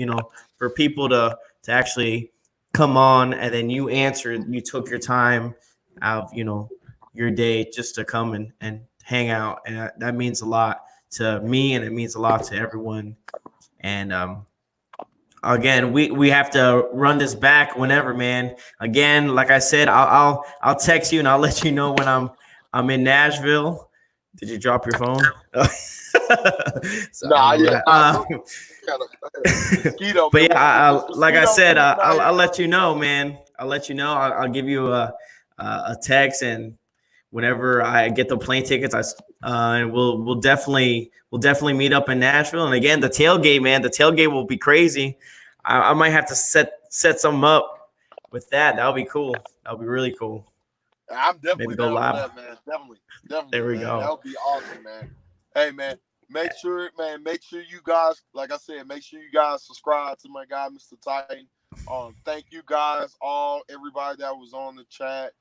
people to actually come on and then you answered. You took your time out of your day just to come and hang out, and that means a lot to me, and it means a lot to everyone. And again, we have to run this back whenever, man. Again, like I said, I'll text you and I'll let you know when I'm in Nashville. Did you drop your phone? Nah, yeah. But yeah, like I said, I'll let you know, man. I'll let you know. I'll give you a text, and whenever I get the plane tickets, we'll definitely meet up in Nashville. And again, the tailgate, man, the tailgate will be crazy. I might have to set something up with that. That'll be cool. That'll be really cool. I'm definitely Maybe go live. that, man. Definitely. There we man. go. That would be awesome, man. Hey, man. Make sure you guys, like I said, make sure you guys subscribe to my guy, Mr. Titan. Thank you guys, everybody that was on the chat.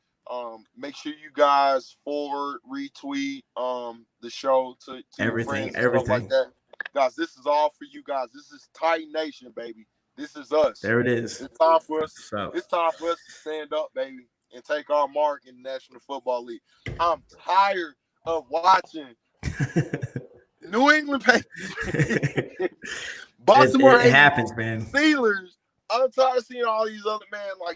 Make sure you guys forward, retweet the show to your friends and stuff like that. Guys, this is all for you guys. This is Titan Nation, baby. This is us. There it is. It's time for us. It's time for us to stand up, baby, and take our mark in the National Football League. I'm tired of watching New England Patriots, Baltimore. It happens, man. Steelers. I'm tired of seeing all these other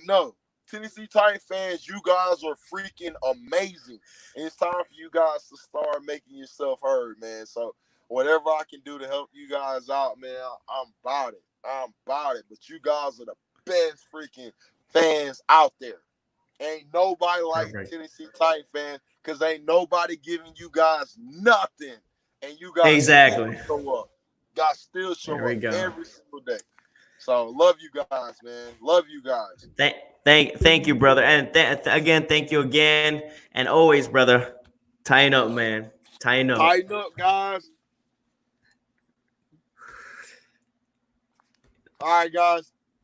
no. Tennessee Titan fans, you guys are freaking amazing. And it's time for you guys to start making yourself heard, man. So whatever I can do to help you guys out, man, I'm about it. But you guys are the best freaking fans out there. Ain't nobody like Tennessee Titan fans, because ain't nobody giving you guys nothing. And you guys still show up. Guys still show up every single day. So love you guys, man. Love you guys. Thank you, brother. And again, thank you again. And always, brother, tighten up, man. Tighten up. Tighten up, guys. All right, guys.